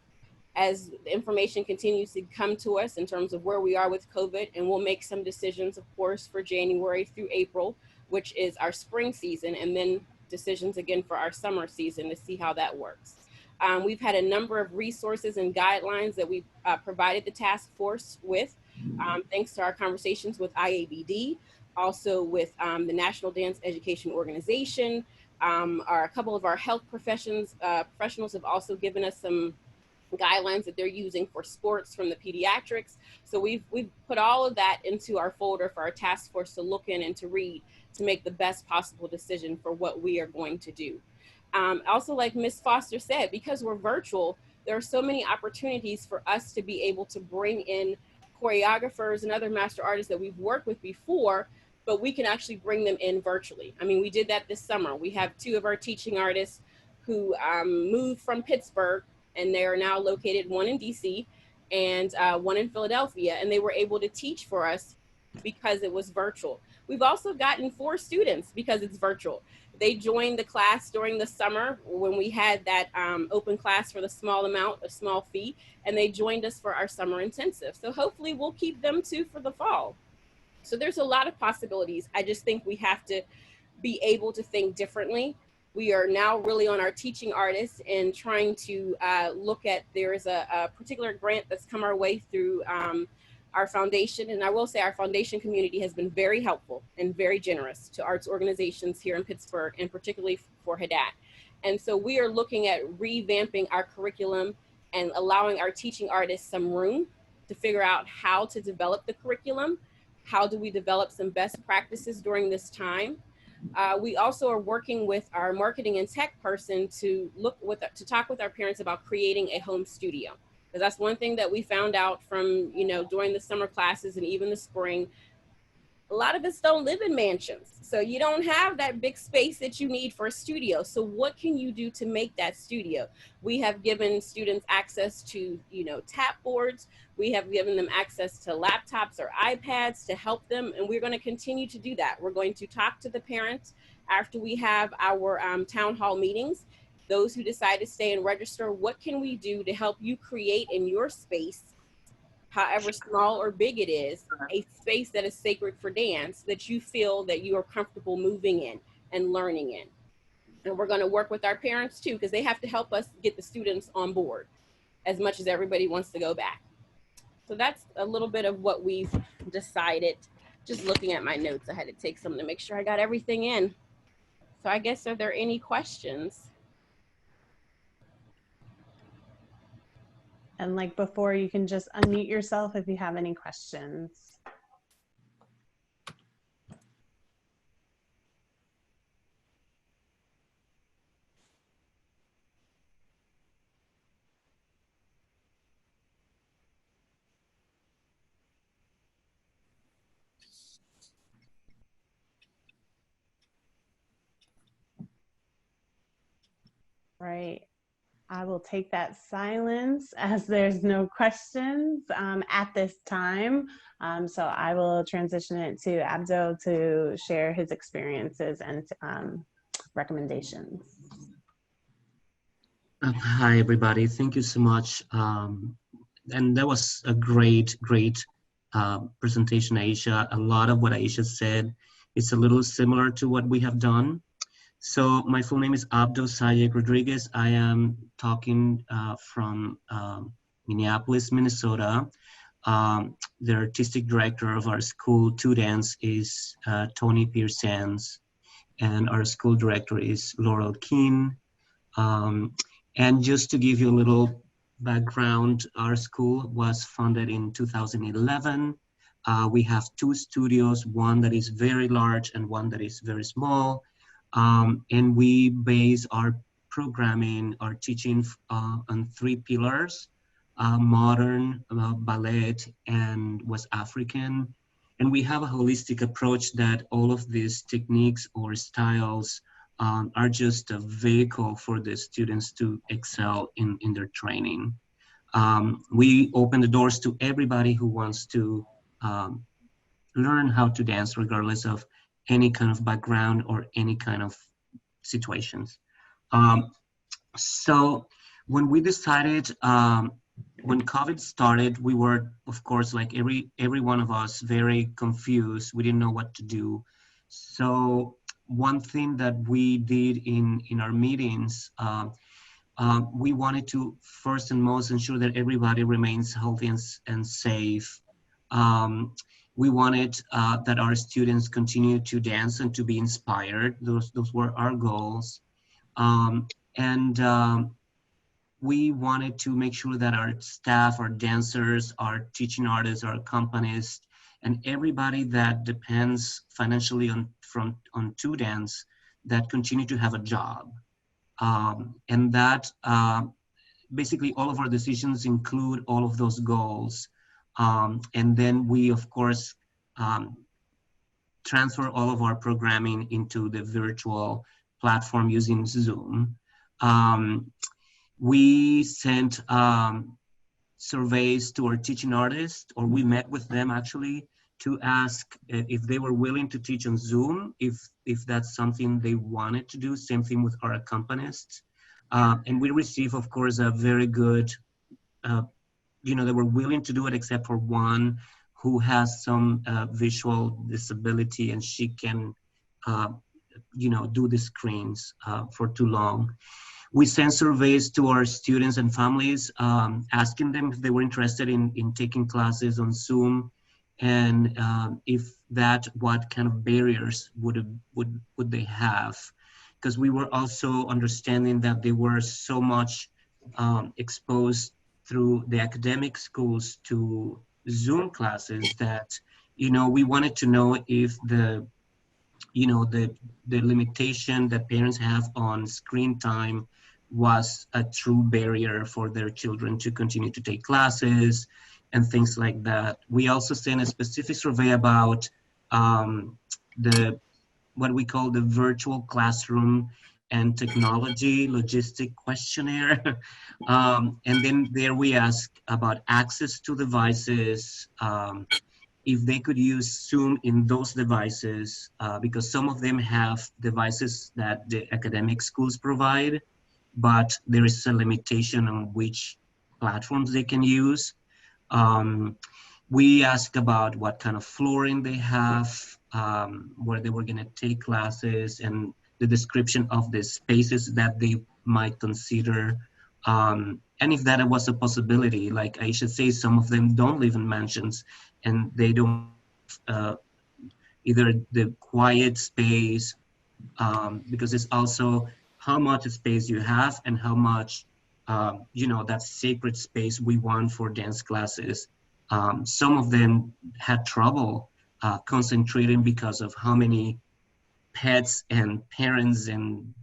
as the information continues to come to us in terms of where we are with COVID, and we'll make some decisions, of course, for January through April, which is our spring season, and then decisions again for our summer season to see how that works. We've had a number of resources and guidelines that we've provided the task force with, thanks to our conversations with IABD, also with the National Dance Education Organization. A couple of our health professionals have also given us some guidelines that they're using for sports from the pediatrics. So we've put all of that into our folder for our task force to look in and to read, to make the best possible decision for what we are going to do. Also, like Ms. Foster said, because we're virtual, there are so many opportunities for us to be able to bring in choreographers and other master artists that we've worked with before, but we can actually bring them in virtually. I mean, we did that this summer. We have two of our teaching artists who moved from Pittsburgh, and they are now located, one in DC and one in Philadelphia, and they were able to teach for us because it was virtual. We've also gotten 4 students because it's virtual. They joined the class during the summer when we had that open class for the small fee, and they joined us for our summer intensive. So hopefully we'll keep them too for the fall. So there's a lot of possibilities. I just think we have to be able to think differently. We are now really on our teaching artists and trying to look at, there's a particular grant that's come our way through our foundation. And I will say our foundation community has been very helpful and very generous to arts organizations here in Pittsburgh, and particularly for Hadat. And so we are looking at revamping our curriculum and allowing our teaching artists some room to figure out how to develop the curriculum. How do we develop some best practices during this time? We also are working with our marketing and tech person to talk with our parents about creating a home studio. Because that's one thing that we found out from, during the summer classes and even the spring. A lot of us don't live in mansions. So you don't have that big space that you need for a studio. So what can you do to make that studio? We have given students access to, tap boards. We have given them access to laptops or iPads to help them. And we're going to continue to do that. We're going to talk to the parents after we have our town hall meetings. Those who decide to stay and register, what can we do to help you create in your space, however small or big it is, a space that is sacred for dance that you feel that you are comfortable moving in and learning in. And we're going to work with our parents too, because they have to help us get the students on board as much as everybody wants to go back. So that's a little bit of what we've decided. Just looking at my notes, I had to take some to make sure I got everything in. So I guess, are there any questions? And like before, you can just unmute yourself if you have any questions. Right. I will take that silence as there's no questions at this time. So I will transition it to Abdo to share his experiences and recommendations. Hi, everybody. Thank you so much. And that was a great presentation, Ayisha. A lot of what Ayisha said, it's a little similar to what we have done. So my full name is Abdo Sayegh-Rodriguez. I am talking from Minneapolis, Minnesota. The artistic director of our school, Two Dance, is Tony Pearsons, and our school director is Laurel Keene. And just to give you a little background, our school was founded in 2011. We have two studios, one that is very large and one that is very small. And we base our programming, our teaching on three pillars: modern, ballet, and West African. And we have a holistic approach that all of these techniques or styles are just a vehicle for the students to excel in their training. We open the doors to everybody who wants to learn how to dance, regardless of any kind of background or any kind of situations. So when we decided, when COVID started, we were, of course, like every one of us, very confused. We didn't know what to do. So one thing that we did in our meetings, we wanted to first and most ensure that everybody remains healthy and safe. We wanted that our students continue to dance and to be inspired. Those were our goals. We wanted to make sure that our staff, our dancers, our teaching artists, our accompanists, and everybody that depends financially on Two Dance, that continue to have a job. And that basically all of our decisions include all of those goals. And then we, of course, transfer all of our programming into the virtual platform using Zoom. We sent surveys to our teaching artists, or we met with them actually to ask if they were willing to teach on Zoom, if that's something they wanted to do. Same thing with our accompanists. And we received, of course, a very good, they were willing to do it, except for one who has some visual disability, and she can, do the screens for too long. We sent surveys to our students and families, asking them if they were interested in taking classes on Zoom, and what kind of barriers would they have? Because we were also understanding that they were so much exposed through the academic schools to Zoom classes that, we wanted to know if the limitation that parents have on screen time was a true barrier for their children to continue to take classes and things like that. We also sent a specific survey about what we call the virtual classroom and technology logistic questionnaire. And then there we ask about access to devices, if they could use Zoom in those devices, because some of them have devices that the academic schools provide, but there is a limitation on which platforms they can use. We asked about what kind of flooring they have, where they were gonna take classes, and the description of the spaces that they might consider. And if that was a possibility, like Ayisha says, some of them don't live in mansions and they don't either the quiet space, because it's also how much space you have and how much, that sacred space we want for dance classes. Some of them had trouble concentrating because of how many pets and parents and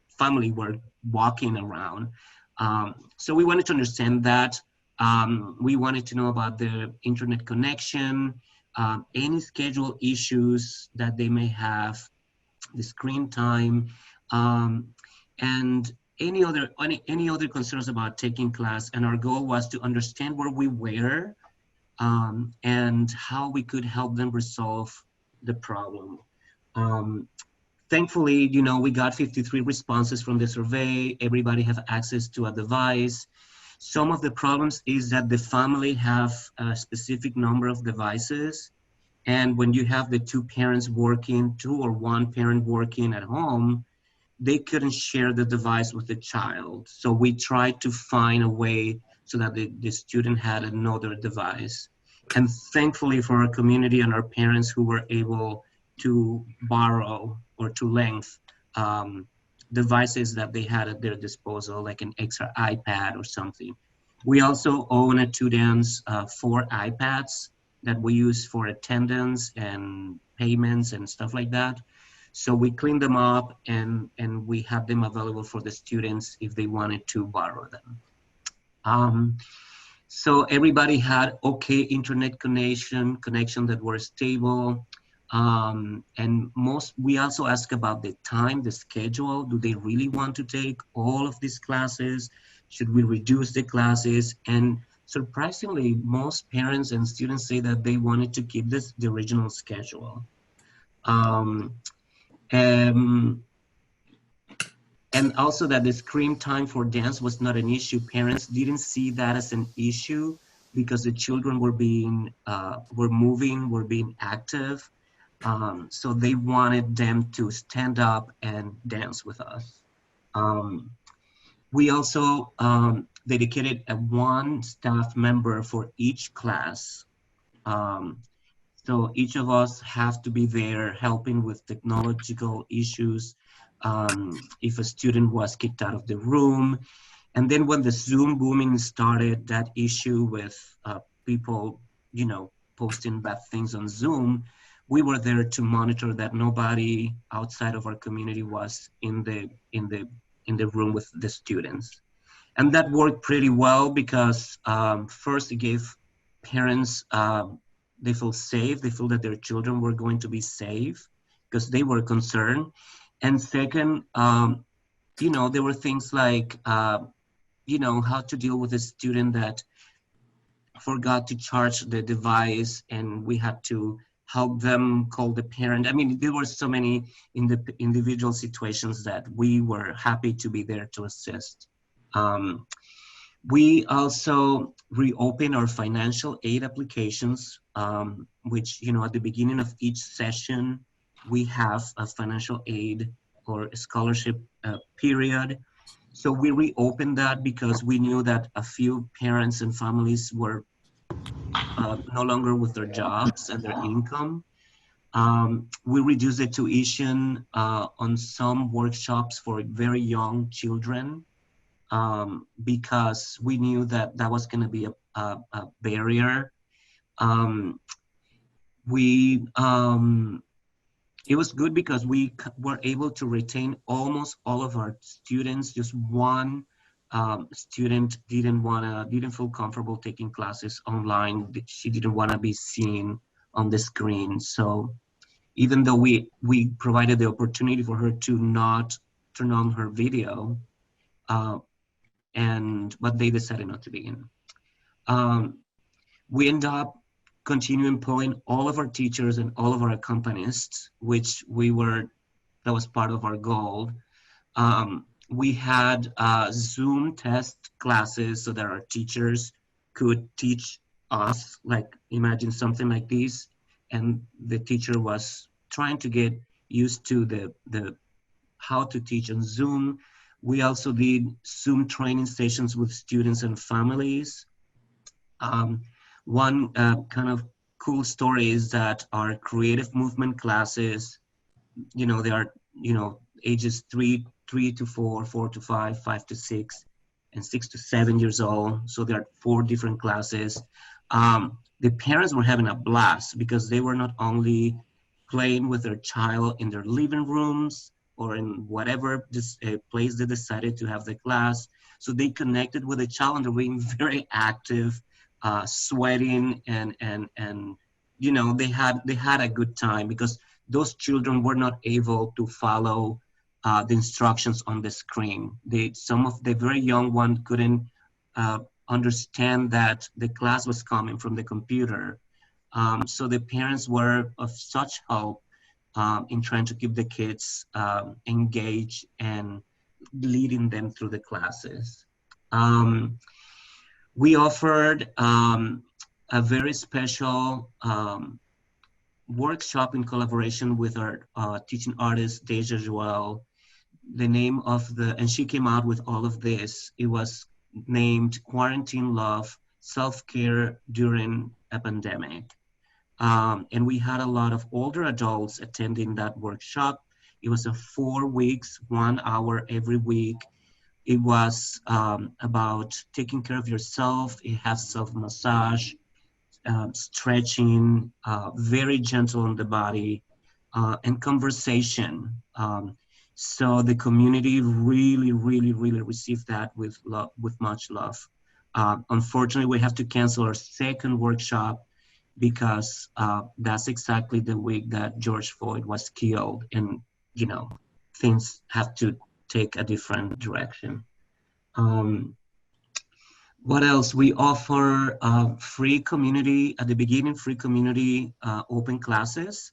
family were walking around. So we wanted to understand that. We wanted to know about the internet connection, any schedule issues that they may have, the screen time, and any other concerns about taking class. And our goal was to understand where we were and how we could help them resolve the problem. Thankfully, we got 53 responses from the survey. Everybody have access to a device. Some of the problems is that the family have a specific number of devices. And when you have the two parents working, two or one parent working at home, they couldn't share the device with the child. So we tried to find a way so that the student had another device. And thankfully for our community and our parents who were able to borrow or to lend devices that they had at their disposal, like an extra iPad or something. We also own at Tudance 4 iPads that we use for attendance and payments and stuff like that. So we cleaned them up and we have them available for the students if they wanted to borrow them. So everybody had okay internet connection that were stable. And we also ask about the time, the schedule. Do they really want to take all of these classes? Should we reduce the classes? And surprisingly, most parents and students say that they wanted to keep the original schedule. And also that the screen time for dance was not an issue. Parents didn't see that as an issue because the children were moving, were being active. So they wanted them to stand up and dance with us. We also dedicated one staff member for each class. So each of us have to be there helping with technological issues. If a student was kicked out of the room. And then when the Zoom booming started, that issue with people, posting bad things on Zoom, we were there to monitor that nobody outside of our community was in the room with the students. And that worked pretty well because first it gave parents, they feel safe, they feel that their children were going to be safe because they were concerned. And second, there were things like, how to deal with a student that forgot to charge the device and we had to help them call the parent. I mean, there were so many individual situations that we were happy to be there to assist. We also reopened our financial aid applications, which, at the beginning of each session, we have a financial aid or a scholarship period. So we reopened that because we knew that a few parents and families were no longer with their jobs and their income. We reduced the tuition on some workshops for very young children because we knew that that was going to be a barrier. It was good because we were able to retain almost all of our students. Just one student didn't feel comfortable taking classes online. She didn't want to be seen on the screen. So even though we provided the opportunity for her to not turn on her video, but they decided not to begin. We end up continue employing all of our teachers and all of our accompanists, which that was part of our goal. We had Zoom test classes so that our teachers could teach us, like imagine something like this, and the teacher was trying to get used to the how to teach on Zoom. We also did Zoom training sessions with students and families. One kind of cool story is that our creative movement classes, they are, ages 3 to 4, 4 to 5, 5 to 6, and 6 to 7 years old. So there are 4 different classes. The parents were having a blast because they were not only playing with their child in their living rooms or in whatever place they decided to have the class. So they connected with the child and they're being very active. Sweating and they had a good time because those children were not able to follow the instructions on the screen. Some of the very young ones couldn't understand that the class was coming from the computer. So the parents were of such help in trying to keep the kids engaged and leading them through the classes. We offered a very special workshop in collaboration with our teaching artist, Deja Joel. The name of and she came out with all of this. It was named Quarantine Love, Self-Care During a Pandemic. And we had a lot of older adults attending that workshop. It was a 4 weeks, 1 hour every week. It was about taking care of yourself. It has self-massage, stretching, very gentle on the body, and conversation. So the community really, really, really received that with love, with much love. Unfortunately, we have to cancel our second workshop because that's exactly the week that George Floyd was killed, and things have to take a different direction. What else? We offer free community, at the beginning, free community open classes,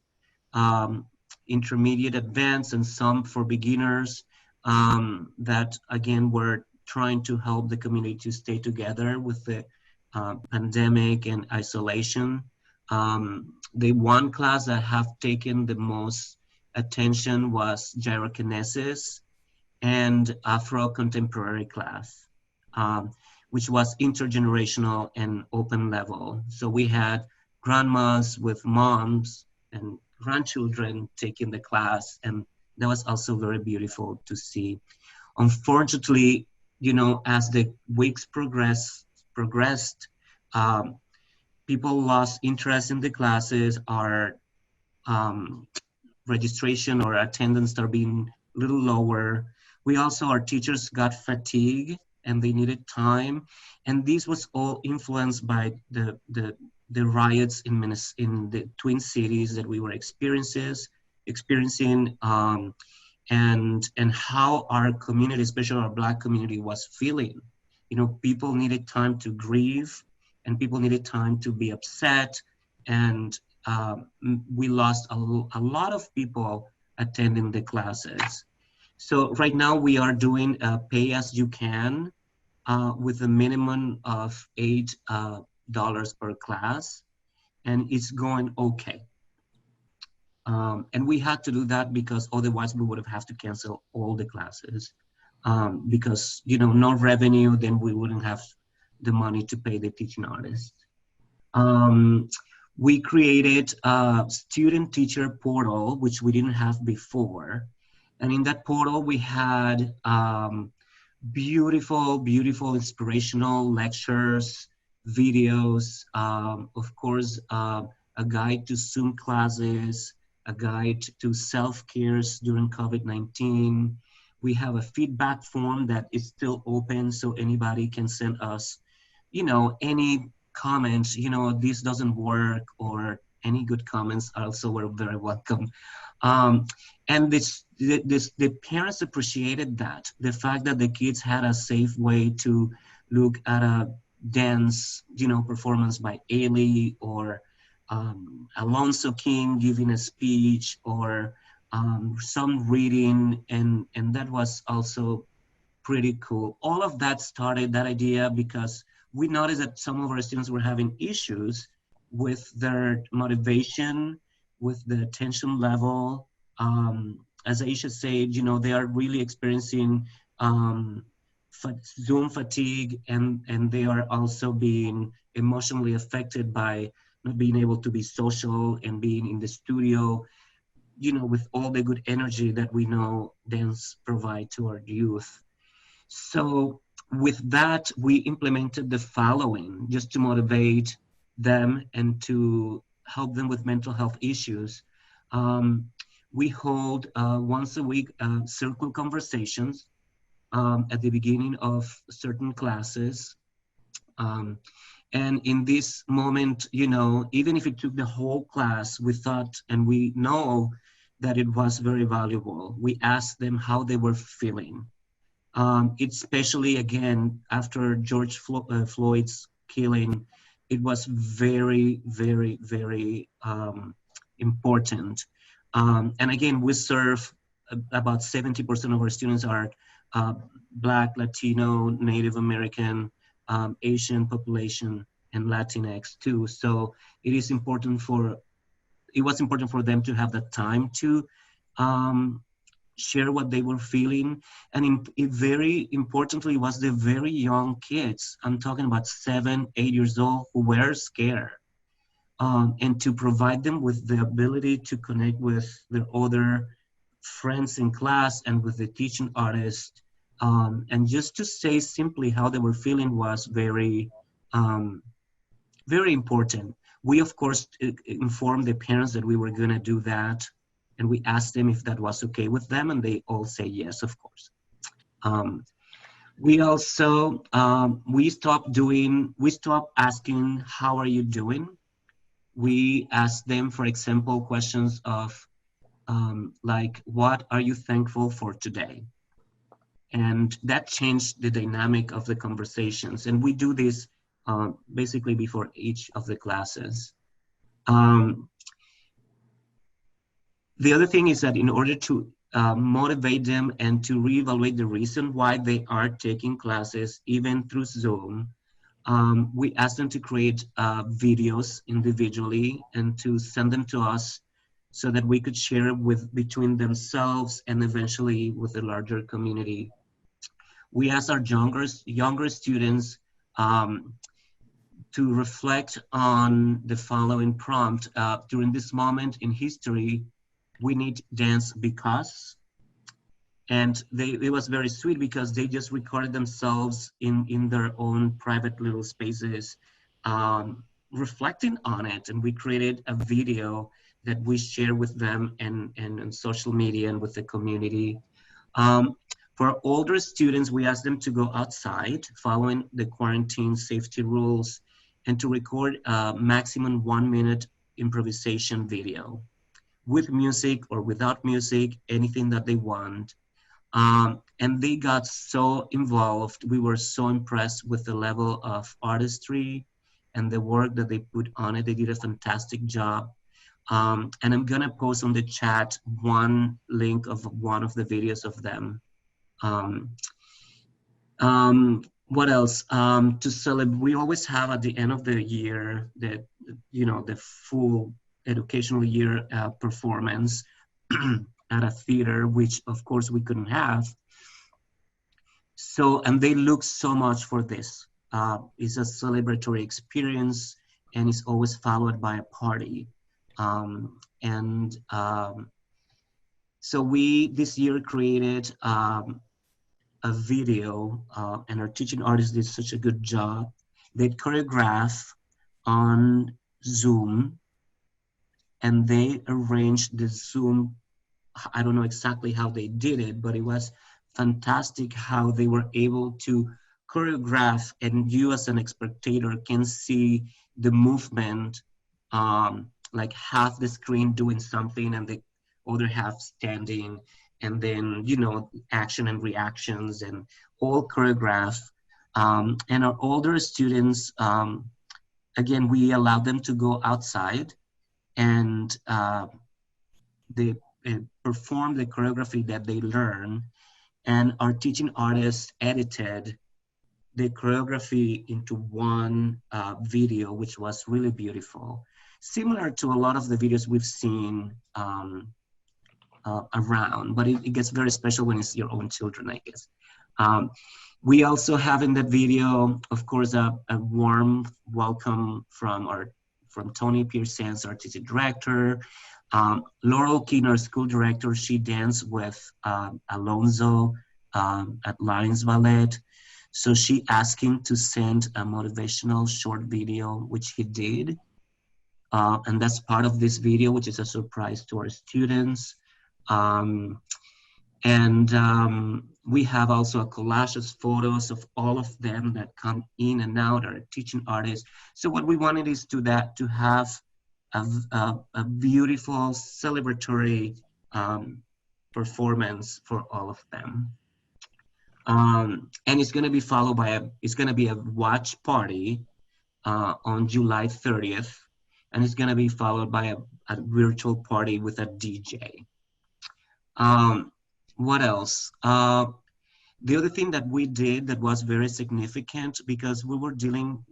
intermediate, advanced, and some for beginners that, again, we're trying to help the community to stay together with the pandemic and isolation. The one class that have taken the most attention was gyrokinesis and Afro-contemporary class, which was intergenerational and open level. So we had grandmas with moms and grandchildren taking the class, and that was also very beautiful to see. Unfortunately, as the weeks progressed, people lost interest in the classes. Our registration or attendance started being a little lower. Our teachers got fatigued and they needed time. And this was all influenced by the riots in the Twin Cities that we were experiencing, and how our community, especially our Black community, was feeling. People needed time to grieve, and people needed time to be upset, and we lost a lot of people attending the classes. So right now we are doing pay as you can with a minimum of $8 per class, and it's going okay. And we had to do that because otherwise we would have to cancel all the classes because no revenue, then we wouldn't have the money to pay the teaching artists. We created a student teacher portal, which we didn't have before. And in that portal, we had beautiful, inspirational lectures, videos, of course, a guide to Zoom classes, a guide to self-cares during COVID-19. We have a feedback form that is still open, so anybody can send us, any comments, this doesn't work, or any good comments also were very welcome. And the parents appreciated that, the fact that the kids had a safe way to look at a dance, performance by Ailey, or Alonso King giving a speech, or some reading, and that was also pretty cool. All of that started, that idea, because we noticed that some of our students were having issues with their motivation, with the attention level. As Ayisha said, they are really experiencing Zoom fatigue, and they are also being emotionally affected by not being able to be social and being in the studio, with all the good energy that we know dance provide to our youth. So with that, we implemented the following just to motivate them and to help them with mental health issues. We hold once a week circle conversations at the beginning of certain classes. And in this moment, even if it took the whole class, we thought, and we know that it was very valuable. We asked them how they were feeling. Especially again, after George Floyd's killing, it was very, very, very important. And again, we serve about 70% of our students are Black, Latino, Native American, Asian population, and Latinx too. So it was important for them to have the time to share what they were feeling. And very importantly was the very young kids. I'm talking about 7, 8 years old who were scared. And to provide them with the ability to connect with their other friends in class and with the teaching artist. And just to say simply how they were feeling was very, very important. We, of course, informed the parents that we were going to do that. And we asked them if that was okay with them, and they all say yes, of course. We also, we stopped asking, how are you doing? We asked them, for example, questions of like, what are you thankful for today? And that changed the dynamic of the conversations. And we do this basically before each of the classes. The other thing is that in order to motivate them and to reevaluate the reason why they are taking classes, even through Zoom, we ask them to create videos individually and to send them to us so that we could share it between themselves and eventually with the larger community. We ask our younger students to reflect on the following prompt. During this moment in history, we need dance because, and it was very sweet because they just recorded themselves in their own private little spaces, reflecting on it. And we created a video that we share with them and on social media and with the community. For older students, we asked them to go outside following the quarantine safety rules and to record a maximum 1-minute improvisation video with music or without music, anything that they want. And they got so involved. We were so impressed with the level of artistry and the work that they put on it. They did a fantastic job. And I'm gonna post on the chat one link of one of the videos of them. What else? To celebrate, we always have at the end of the year the full educational year performance at a theater, which of course we couldn't have. So, and they look so much for this. It's a celebratory experience and it's always followed by a party. So we this year created a video and our teaching artists did such a good job. They choreographed on Zoom and they arranged the Zoom. I don't know exactly how they did it, but it was fantastic how they were able to choreograph and you as an spectator can see the movement, like half the screen doing something and the other half standing, and then, action and reactions and all choreographed. And our older students, again, we allowed them to go outside and they perform the choreography that they learn, and our teaching artists edited the choreography into one video, which was really beautiful. Similar to a lot of the videos we've seen around, but it gets very special when it's your own children, I guess. We also have in that video, of course, a warm welcome from Tony Pearson, our artistic director. Laurel Keene, our school director, she danced with Alonzo at Lions Ballet. So she asked him to send a motivational short video, which he did. And that's part of this video, which is a surprise to our students. We have also a collage of photos of all of them that come in and out, our teaching artists. So what we wanted is to have a beautiful celebratory performance for all of them. And it's going to be followed by a watch party on July 30th, and it's going to be followed by a virtual party with a DJ. What else? The other thing that we did that was very significant, because we are dealing,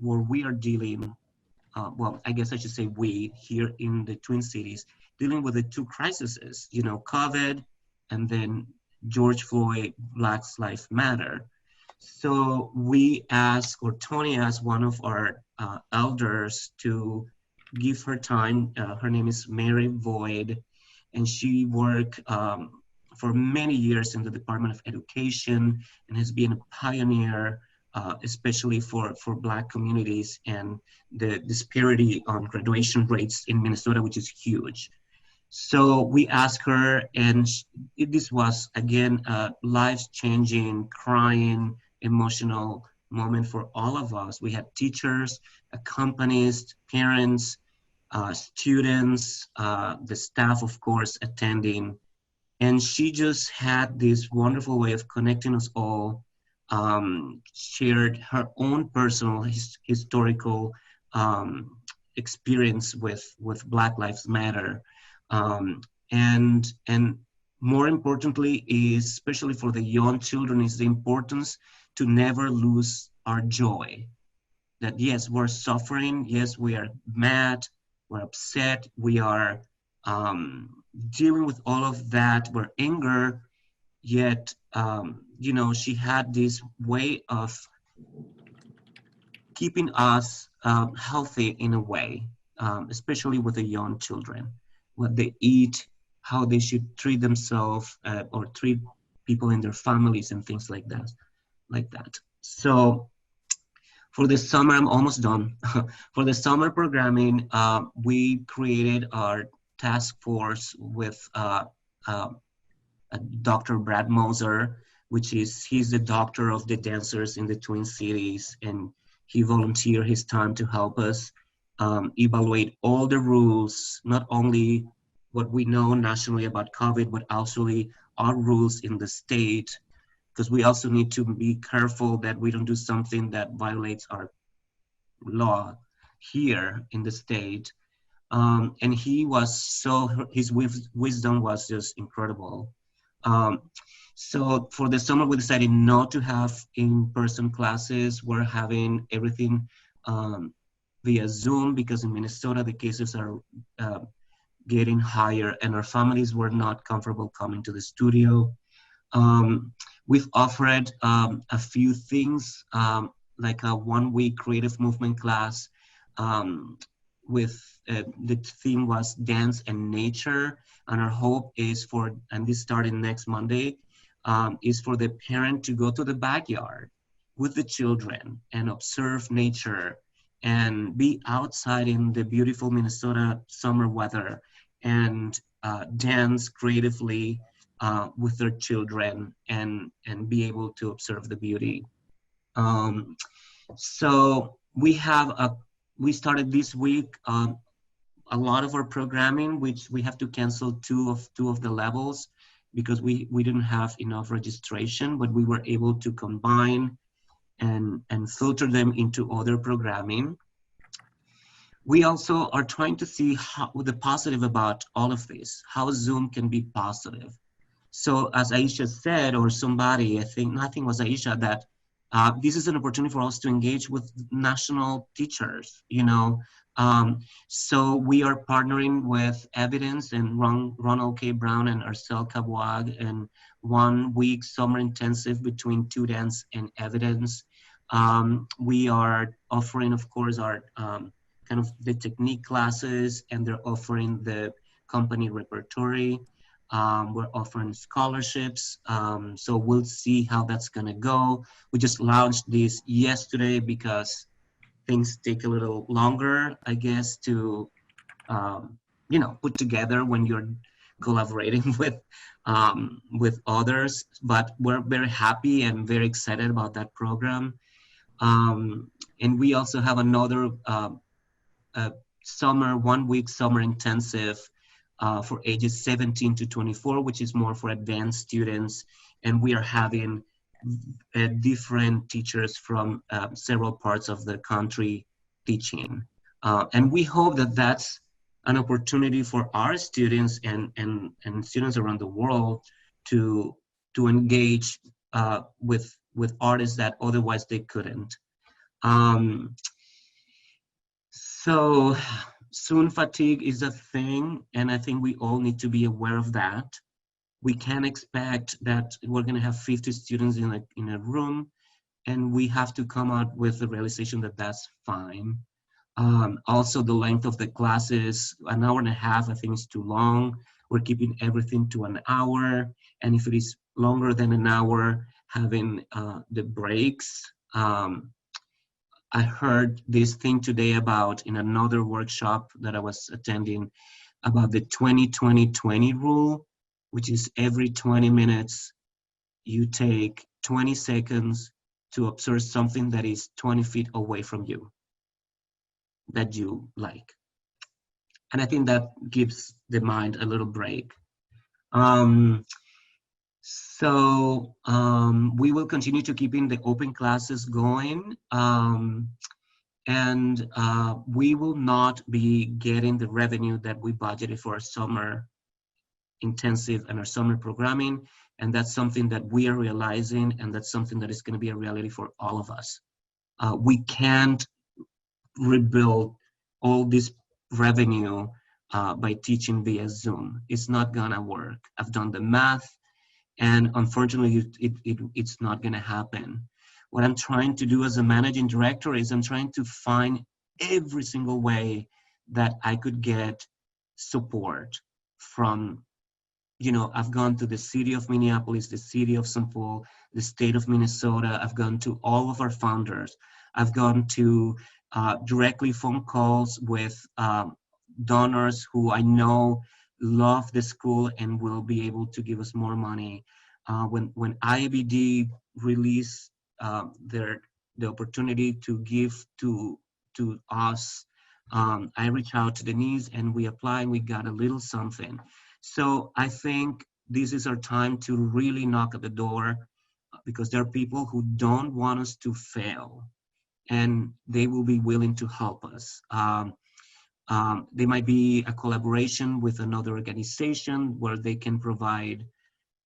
well, I guess I should say we here in the Twin Cities, dealing with the two crises, COVID and then George Floyd, Black Lives Matter. So Tony asked one of our elders to give her time. Her name is Mary Void, and she worked for many years in the Department of Education and has been a pioneer, especially for Black communities and the disparity on graduation rates in Minnesota, which is huge. So we asked her, and this was, again, a life-changing, crying, emotional moment for all of us. We had teachers, accompanists, parents, students, the staff, of course, attending. And she just had this wonderful way of connecting us all, shared her own personal historical experience with Black Lives Matter. And more importantly is, especially for the young children, is the importance to never lose our joy. That yes, we're suffering, yes, we are mad, we're upset, we are dealing with all of that, we're anger, yet, she had this way of keeping us healthy in a way, especially with the young children. What they eat, how they should treat themselves or treat people in their families and things like that. So for the summer, I'm almost done. For the summer programming, we created our task force with Dr. Brad Moser, he's the doctor of the dancers in the Twin Cities, and he volunteered his time to help us evaluate all the rules, not only what we know nationally about COVID, but also our rules in the state, because we also need to be careful that we don't do something that violates our law here in the state. And his wisdom was just incredible. So for the summer, we decided not to have in-person classes. We're having everything via Zoom, because in Minnesota, the cases are getting higher and our families were not comfortable coming to the studio. We've offered a few things, like a 1-week creative movement class with the theme was dance and nature. And our hope is and this starting next Monday, is for the parent to go to the backyard with the children and observe nature and be outside in the beautiful Minnesota summer weather and dance creatively with their children and be able to observe the beauty. So we started this week a lot of our programming, which we have to cancel two of the levels because we didn't have enough registration, but we were able to combine and filter them into other programming. We also are trying to see the positive about all of this, how Zoom can be positive. So as Ayisha said, or somebody, I think it was Ayisha, that this is an opportunity for us to engage with national teachers, so we are partnering with Evidence and Ronald K. Brown and Arcel Kabwag, and 1 week summer intensive between 2 Dance and Evidence. We are offering, of course, our kind of the technique classes, and they're offering the company repertory. We're offering scholarships. So we'll see how that's gonna go. We just launched this yesterday because things take a little longer, I guess, to put together when you're collaborating with others. But we're very happy and very excited about that program. And we also have another 1 week summer intensive for ages 17 to 24, which is more for advanced students. And we are having different teachers from several parts of the country teaching. And we hope that that's an opportunity for our students and students around the world to engage with artists that otherwise they couldn't. So Zoom fatigue is a thing, and I think we all need to be aware of that. We can't expect that we're going to have 50 students in a room, and we have to come out with the realization that that's fine. Also, the length of the classes, an hour and a half, I think is too long. We're keeping everything to an hour, and if it is longer than an hour, having the breaks. I heard this thing today about in another workshop that I was attending about the 20-20-20 rule, which is every 20 minutes, you take 20 seconds to observe something that is 20 feet away from you that you like. And I think that gives the mind a little break. We will continue to keeping the open classes going. And we will not be getting the revenue that we budgeted for our summer intensive and our summer programming. And that's something that we are realizing, and that's something that is going to be a reality for all of us. We can't rebuild all this revenue by teaching via Zoom. It's not gonna work. I've done the math, and unfortunately, it's not gonna happen. What I'm trying to do as a managing director is I'm trying to find every single way that I could get support from, you know, I've gone to the city of Minneapolis, the city of St. Paul, the state of Minnesota. I've gone to all of our founders. I've gone to directly phone calls with donors who I know love the school and will be able to give us more money. When IABD released the opportunity to give to us, I reached out to Denise and we applied and we got a little something. So I think this is our time to really knock at the door, because there are people who don't want us to fail, and they will be willing to help us. There might be a collaboration with another organization where they can provide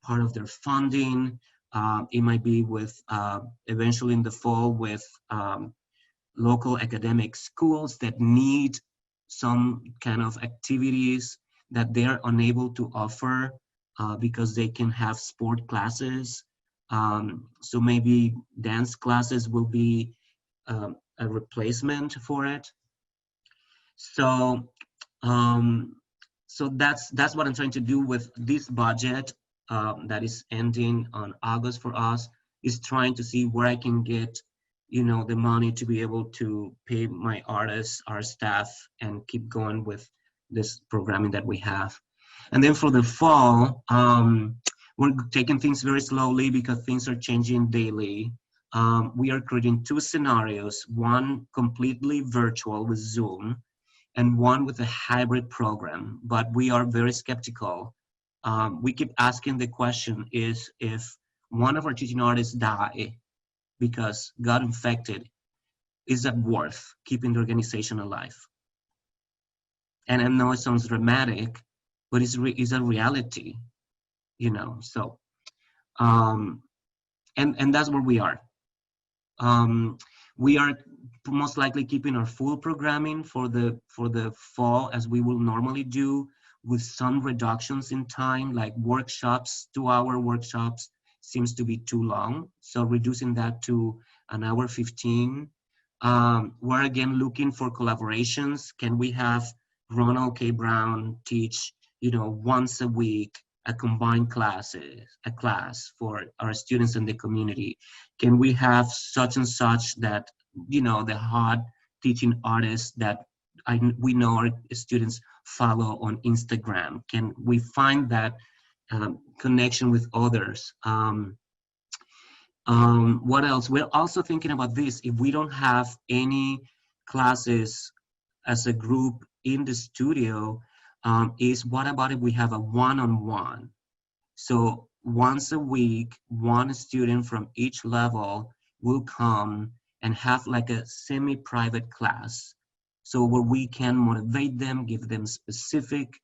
part of their funding. It might be with, eventually in the fall, with local academic schools that need some kind of activities that they're unable to offer because they can have sport classes. So maybe dance classes will be a replacement for it. So that's what I'm trying to do with this budget that is ending on August for us, is trying to see where I can get, you know, the money to be able to pay my artists, our staff, and keep going with this programming that we have. And then for the fall, we're taking things very slowly because things are changing daily. We are creating 2 scenarios, one completely virtual with Zoom and one with a hybrid program, but we are very skeptical. We keep asking the question, is if one of our teaching artists die because got infected, is that worth keeping the organization alive? And I know it sounds dramatic, but it's a reality, you know. So, and that's where we are. We are most likely keeping our full programming for the fall as we will normally do, with some reductions in time, like workshops. 2-hour workshops seems to be too long, so reducing that to 1 hour 15. We're again looking for collaborations. Can we have Ronald K. Brown teach, you know, once a week, a combined class for our students in the community? Can we have such and such that, you know, the hot teaching artists that we know our students follow on Instagram? Can we find that connection with others? What else? We're also thinking about this. If we don't have any classes as a group in the studio, is what about if we have a one-on-one? So once a week, one student from each level will come and have like a semi-private class. So where we can motivate them, give them specific,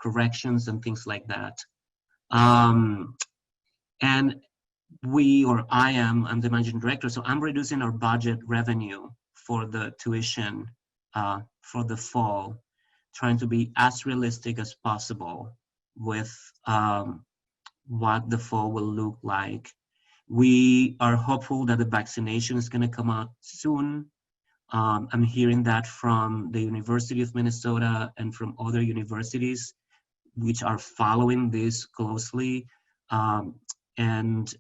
corrections and things like that. And I'm the managing director, so I'm reducing our budget revenue for the tuition for the fall, trying to be as realistic as possible with what the fall will look like. We are hopeful that the vaccination is going to come out soon. I'm hearing that from the University of Minnesota and from other universities which are following this closely. And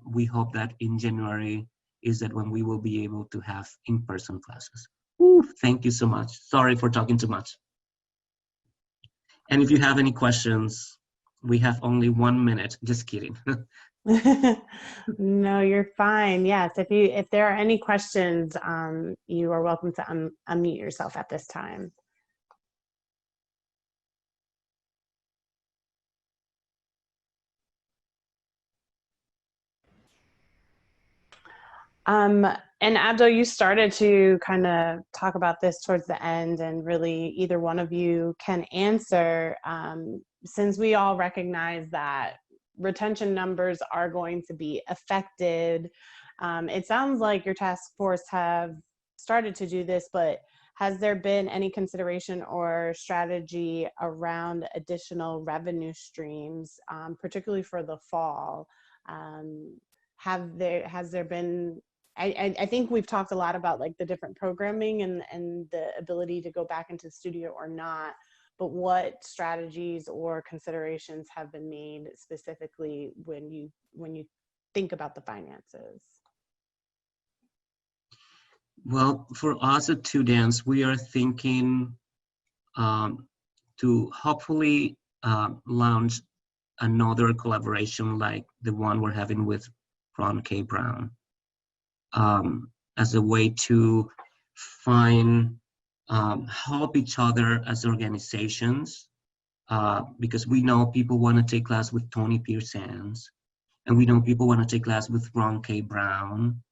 we hope that in January is that when we will be able to have in-person classes. Ooh, thank you so much. Sorry for talking too much. And if you have any questions, we have only 1 minute. Just kidding. No, you're fine. Yes, if there are any questions, you are welcome to unmute yourself at this time. And Abdo, you started to kind of talk about this towards the end, and really either one of you can answer. Since we all recognize that retention numbers are going to be affected, it sounds like your task force have started to do this, but has there been any consideration or strategy around additional revenue streams, particularly for the fall? Has there been, I think we've talked a lot about like the different programming and the ability to go back into the studio or not, but what strategies or considerations have been made specifically when you think about the finances? Well, for us at Two Dance, we are thinking to hopefully launch another collaboration like the one we're having with Ron K. Brown, as a way to find, help each other as organizations, because we know people want to take class with Tony Pearsons, and we know people want to take class with Ron K. Brown,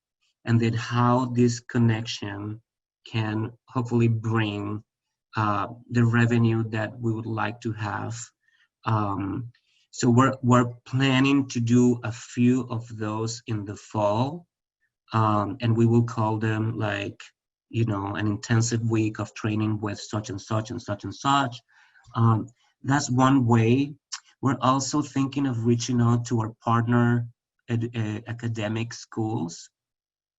and then how this connection can hopefully bring the revenue that we would like to have. So we're planning to do a few of those in the fall, and we will call them like, an intensive week of training with such and such and such and such. That's one way. We're also thinking of reaching out to our partner academic schools,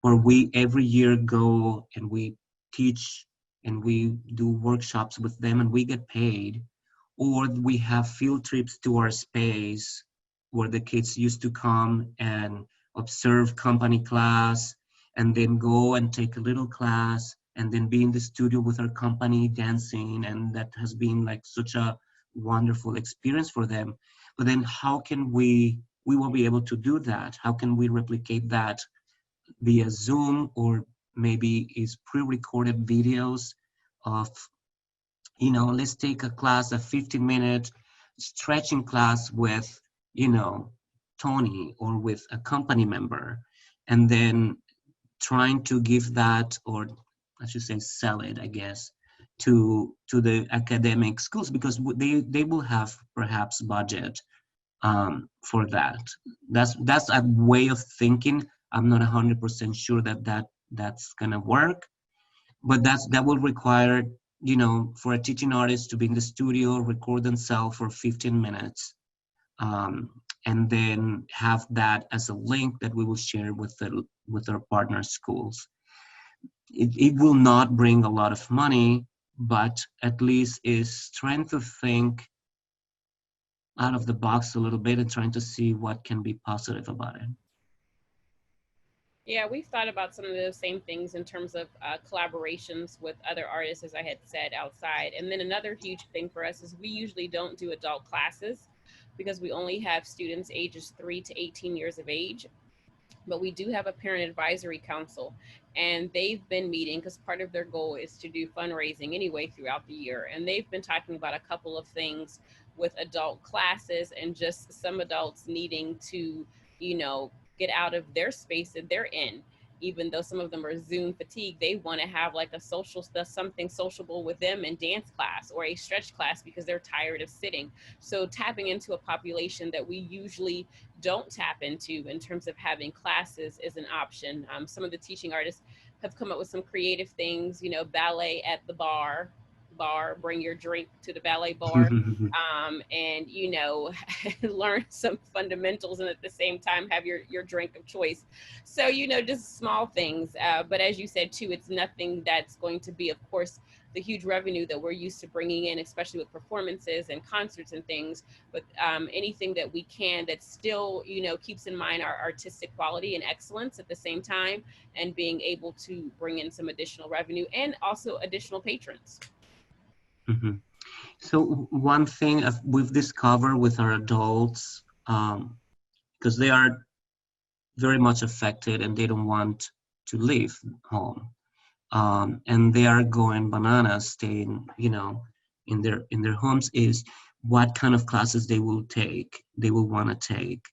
where we every year go and we teach and we do workshops with them and we get paid. Or we have field trips to our space where the kids used to come and observe company class and then go and take a little class and then be in the studio with our company dancing. And that has been like such a wonderful experience for them. But then how can we won't be able to do that. How can we replicate that via Zoom, or maybe is pre-recorded videos of, let's take a class, a 15-minute stretching class with, Tony or with a company member, and then trying to give that, or I should say sell it, I guess, to the academic schools, because they will have perhaps budget for that. That's a way of thinking. I'm not 100% sure that's gonna work, but that will require, for a teaching artist to be in the studio, record themselves for 15 minutes, and then have that as a link that we will share with our partner schools. It will not bring a lot of money, but at least is trying to think out of the box a little bit and trying to see what can be positive about it. Yeah, we've thought about some of those same things in terms of collaborations with other artists, as I had said, outside. And then another huge thing for us is we usually don't do adult classes because we only have students ages 3 to 18 years of age. But we do have a parent advisory council, and they've been meeting because part of their goal is to do fundraising anyway throughout the year. And they've been talking about a couple of things with adult classes and just some adults needing to, you know, get out of their space that they're in. Even though some of them are Zoom fatigued, they want to have like a social stuff, something sociable with them in dance class or a stretch class because they're tired of sitting. So tapping into a population that we usually don't tap into in terms of having classes is an option. Some of the teaching artists have come up with some creative things, you know, ballet at the bring your drink to the ballet bar, and, you know, learn some fundamentals and at the same time have your drink of choice. So, you know, just small things. But as you said, too, it's nothing that's going to be, of course, the huge revenue that we're used to bringing in, especially with performances and concerts and things, but anything that we can that still, you know, keeps in mind our artistic quality and excellence at the same time, and being able to bring in some additional revenue and also additional patrons. Mm-hmm. So one thing we've discovered with our adults, because they are very much affected and they don't want to leave home, and they are going bananas, staying, you know, in their homes, is what kind of classes they will want to take.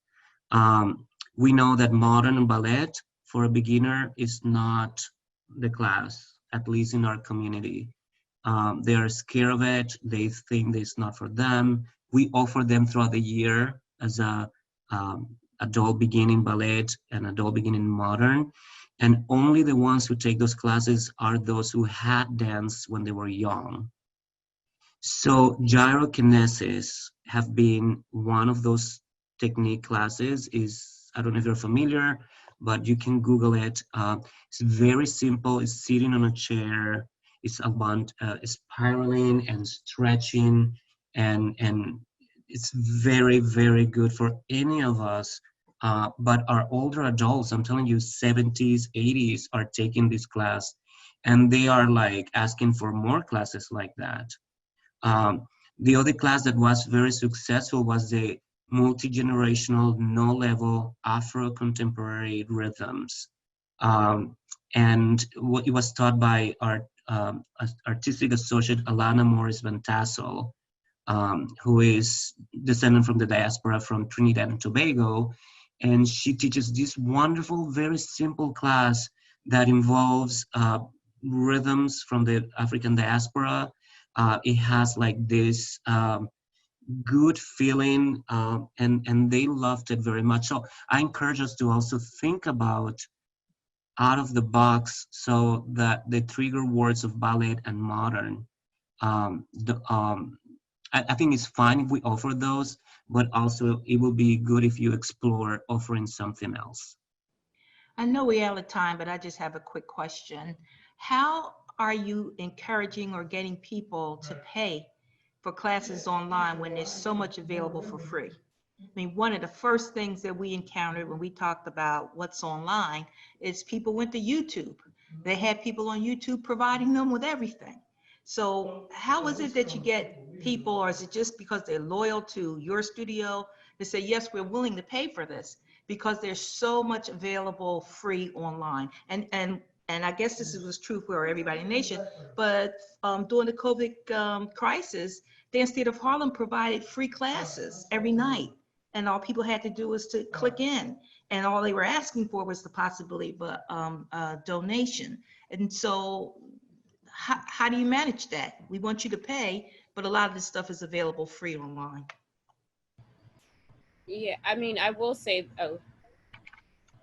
We know that modern ballet for a beginner is not the class, at least in our community. They are scared of it. They think it's not for them. We offer them throughout the year as a adult beginning ballet and adult beginning modern. And only the ones who take those classes are those who had danced when they were young. So gyrokinesis have been one of those technique classes. I don't know if you're familiar, but you can Google it. It's very simple. It's sitting on a chair. It's about spiraling and stretching, and it's very, very good for any of us. But our older adults, I'm telling you, 70s, 80s are taking this class, and they are like asking for more classes like that. The other class that was very successful was the multi-generational, no-level Afro-contemporary rhythms. And it was taught by our artistic associate Alana Morris Van Tassel, who is descendant from the diaspora from Trinidad and Tobago. And she teaches this wonderful, very simple class that involves rhythms from the African diaspora. It has like this good feeling, and they loved it very much. So I encourage us to also think about out of the box, so that the trigger words of ballet and modern, I think it's fine if we offer those, but also it will be good if you explore offering something else. I know we're out of time, but I just have a quick question. How are you encouraging or getting people to pay for classes online when there's so much available for free? I mean, one of the first things that we encountered when we talked about what's online is people went to YouTube. They had people on YouTube providing them with everything. So how is it that you get people, or is it just because they're loyal to your studio to say, yes, we're willing to pay for this? Because there's so much available free online. And I guess this was true for everybody in the nation, but during the COVID crisis, Dance Theater of Harlem provided free classes every night. And all people had to do was to click in, and all they were asking for was the possibility of a donation. And so how do you manage that? We want you to pay, but a lot of this stuff is available free online. Yeah, I mean, I will say,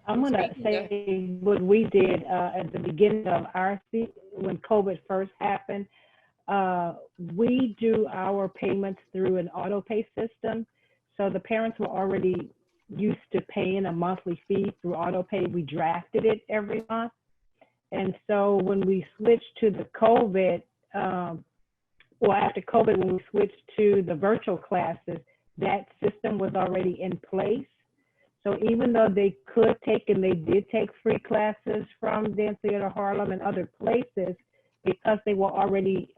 I'm going to say what we did at the beginning of our season when COVID first happened. We do our payments through an auto pay system. So the parents were already used to paying a monthly fee through auto pay. We drafted it every month. And so when we switched to the COVID, after COVID, when we switched to the virtual classes, that system was already in place. So even though they could take, and they did take, free classes from Dance Theater Harlem and other places, because they were already,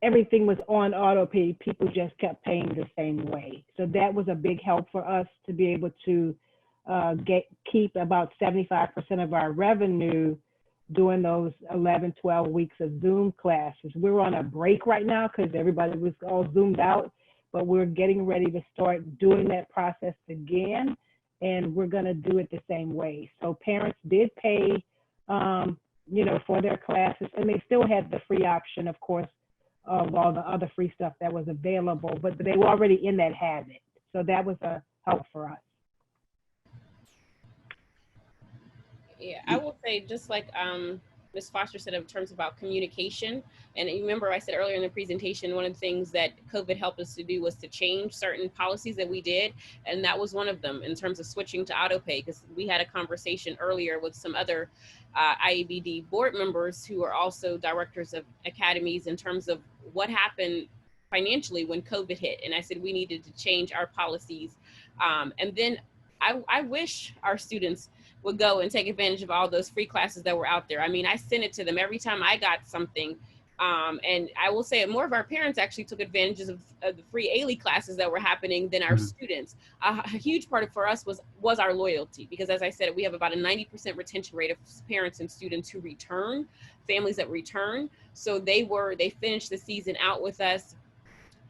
everything was on auto pay, people just kept paying the same way. So that was a big help for us to be able to keep about 75% of our revenue doing those 11, 12 weeks of Zoom classes. We're on a break right now because everybody was all Zoomed out, but we're getting ready to start doing that process again, and we're going to do it the same way. So parents did pay, for their classes, and they still had the free option, of course, of all the other free stuff that was available, but they were already in that habit. So that was a help for us. Yeah, I will say, just like Ms. Foster said in terms about communication, and you remember I said earlier in the presentation, one of the things that COVID helped us to do was to change certain policies that we did, and that was one of them in terms of switching to auto pay, because we had a conversation earlier with some other IABD board members who are also directors of academies in terms of what happened financially when COVID hit, and I said we needed to change our policies, and then I wish our students would go and take advantage of all those free classes that were out there. I mean, I sent it to them every time I got something. And I will say more of our parents actually took advantages of the free AILE classes that were happening than our students. A huge part for us was our loyalty, because as I said, we have about a 90% retention rate of parents and students who return, families that return. So they finished the season out with us,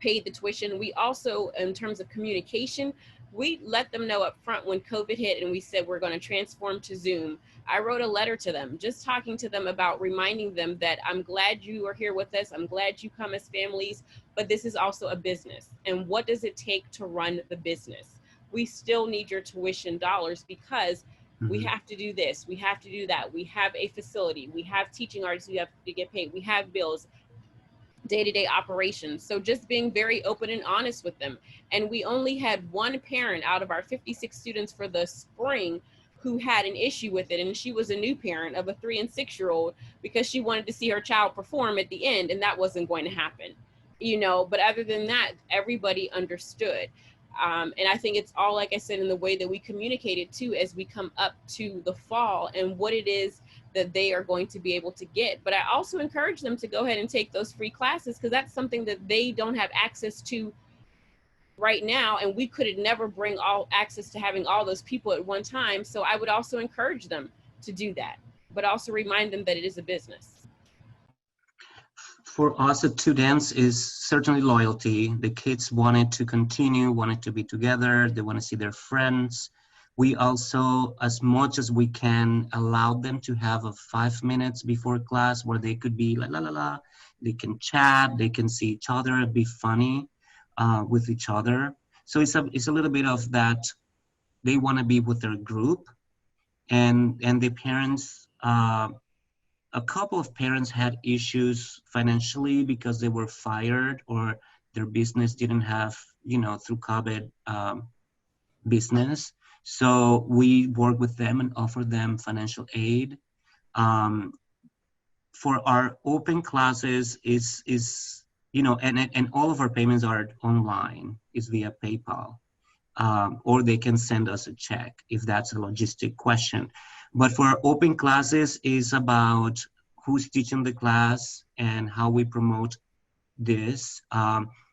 paid the tuition. We also, in terms of communication, we let them know up front when COVID hit and we said we're going to transform to Zoom. I wrote a letter to them, just talking to them about reminding them that I'm glad you are here with us. I'm glad you come as families, but this is also a business. And what does it take to run the business? We still need your tuition dollars because we have to do this. We have to do that. We have a facility. We have teaching artists who have to get paid. We have bills, day-to-day operations. So just being very open and honest with them. And we only had one parent out of our 56 students for the spring who had an issue with it. And she was a new parent of a 3- and 6-year-old because she wanted to see her child perform at the end, and that wasn't going to happen, but other than that, everybody understood. And I think it's all, like I said, in the way that we communicate it too, as we come up to the fall and what it is that they are going to be able to get. But I also encourage them to go ahead and take those free classes, because that's something that they don't have access to right now. And we could never bring all access to having all those people at one time. So I would also encourage them to do that, but also remind them that it is a business. For us at Two Dance is certainly loyalty. The kids wanted to continue, wanted to be together. They want to see their friends. We also, as much as we can, allow them to have a 5 minutes before class where they could be la. They can chat, they can see each other, be funny with each other. So it's a little bit of that. They want to be with their group, and the parents. A couple of parents had issues financially because they were fired or their business didn't have, through COVID business. So we work with them and offer them financial aid. For our open classes and all of our payments are online, is via PayPal, or they can send us a check if that's a logistic question. But for our open classes is about who's teaching the class and how we promote this.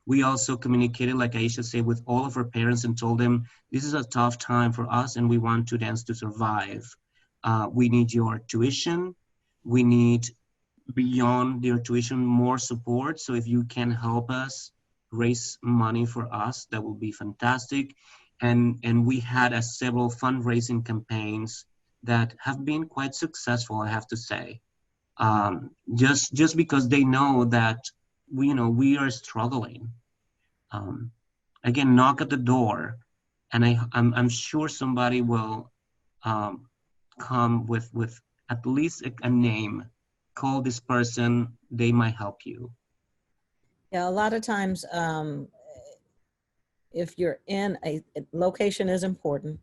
We also communicated, like Ayisha said, with all of our parents and told them, this is a tough time for us and we want Two Dance to survive. We need your tuition. We need, beyond your tuition, more support. So if you can help us raise money for us, that would be fantastic. And we had several fundraising campaigns that have been quite successful, I have to say. Just because they know that we are struggling. Again, knock at the door, and I'm sure somebody will come with at least a name. Call this person; they might help you. Yeah, a lot of times, if you're in a location is important.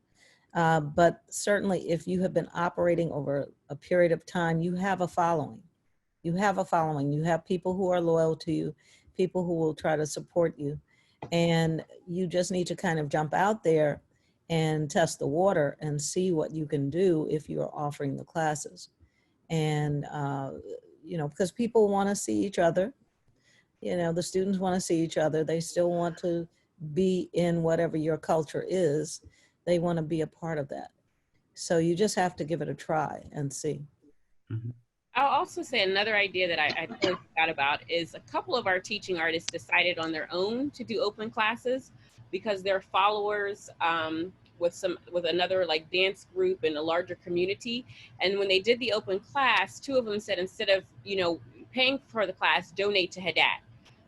But certainly if you have been operating over a period of time, you have a following. You have a following. You have people who are loyal to you, people who will try to support you. And you just need to kind of jump out there and test the water and see what you can do if you're offering the classes. And, because people want to see each other. The students want to see each other. They still want to be in whatever your culture is. they want to be a part of that. So you just have to give it a try and see. Mm-hmm. I'll also say another idea that I totally forgot about is a couple of our teaching artists decided on their own to do open classes because their followers with another like dance group in a larger community. And when they did the open class, two of them said, instead of, you know, paying for the class, donate to Hadat.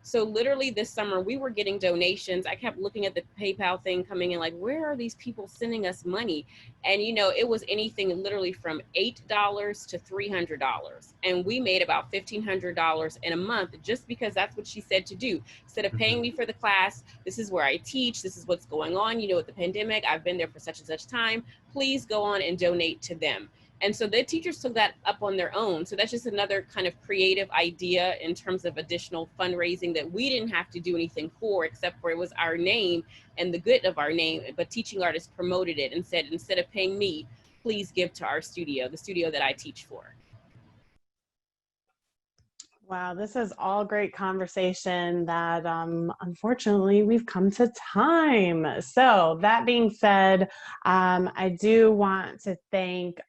So literally this summer we were getting donations. I kept looking at the PayPal thing coming in, like, where are these people sending us money? And, you know, it was anything literally from $8 to $300. And we made about $1,500 in a month just because that's what she said to do. Instead of paying me for the class, this is where I teach, this is what's going on, you know, with the pandemic, I've been there for such and such time, please go on and donate to them. And so the teachers took that up on their own. So that's just another kind of creative idea in terms of additional fundraising that we didn't have to do anything for, except for it was our name and the good of our name. But teaching artists promoted it and said, instead of paying me, please give to our studio, the studio that I teach for. Wow, this is all great conversation that unfortunately we've come to time. So that being said, I do want to thank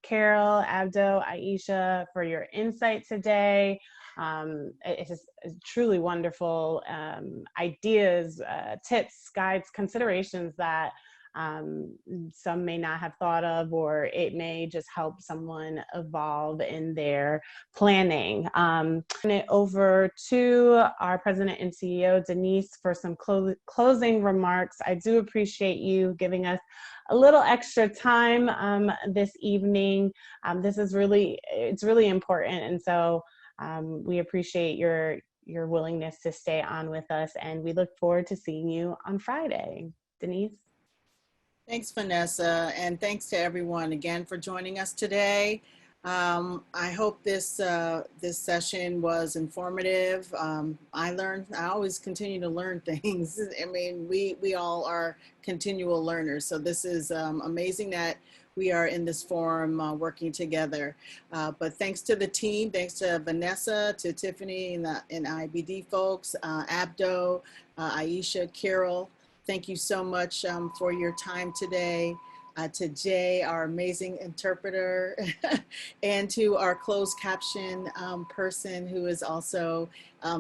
Carol, Abdo, Ayisha for your insight today. It is truly wonderful ideas, tips, guides, considerations that some may not have thought of, or it may just help someone evolve in their planning. Turn it over to our president and CEO, Denise, for some closing remarks. I do appreciate you giving us a little extra time this evening. It's really important. And so we appreciate your willingness to stay on with us, and we look forward to seeing you on Friday. Denise? Thanks, Vanessa, and thanks to everyone again for joining us today. I hope this session was informative. I always continue to learn things. I mean, we all are continual learners. So this is amazing that we are in this forum working together. But thanks to the team, thanks to Vanessa, to Tiffany and IABD folks, Abdo, Ayisha, Carol. Thank you so much for your time today. To Jay, our amazing interpreter, and to our closed caption person who is also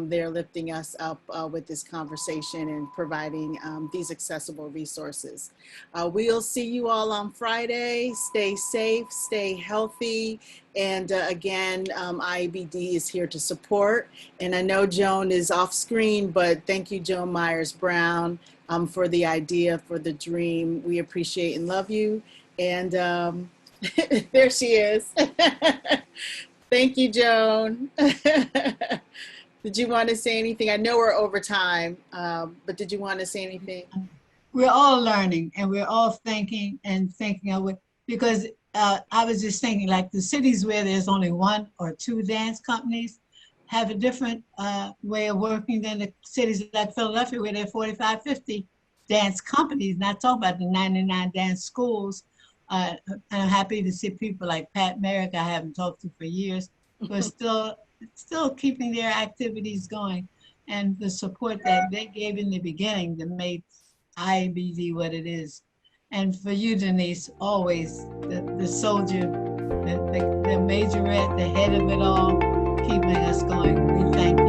there lifting us up with this conversation and providing these accessible resources. We'll see you all on Friday. Stay safe, stay healthy. And again, IABD is here to support. And I know Joan is off screen, but thank you, Joan Myers-Brown, for the idea, for the dream. We appreciate and love you. And there she is. Thank you, Joan. Did you want to say anything? I know we're over time, but did you want to say anything? We're all learning, and we're all thinking of it, because I was just thinking, like, the cities where there's only 1 or 2 dance companies have a different way of working than the cities like Philadelphia, where there are 45, 50 dance companies, not talking about the 99 dance schools. I'm happy to see people like Pat Merrick, I haven't talked to for years, but still keeping their activities going, and the support that they gave in the beginning that made IABD what it is. And for you, Denise, always the soldier, the majorette, the head of it all, keeping us going. We thank you.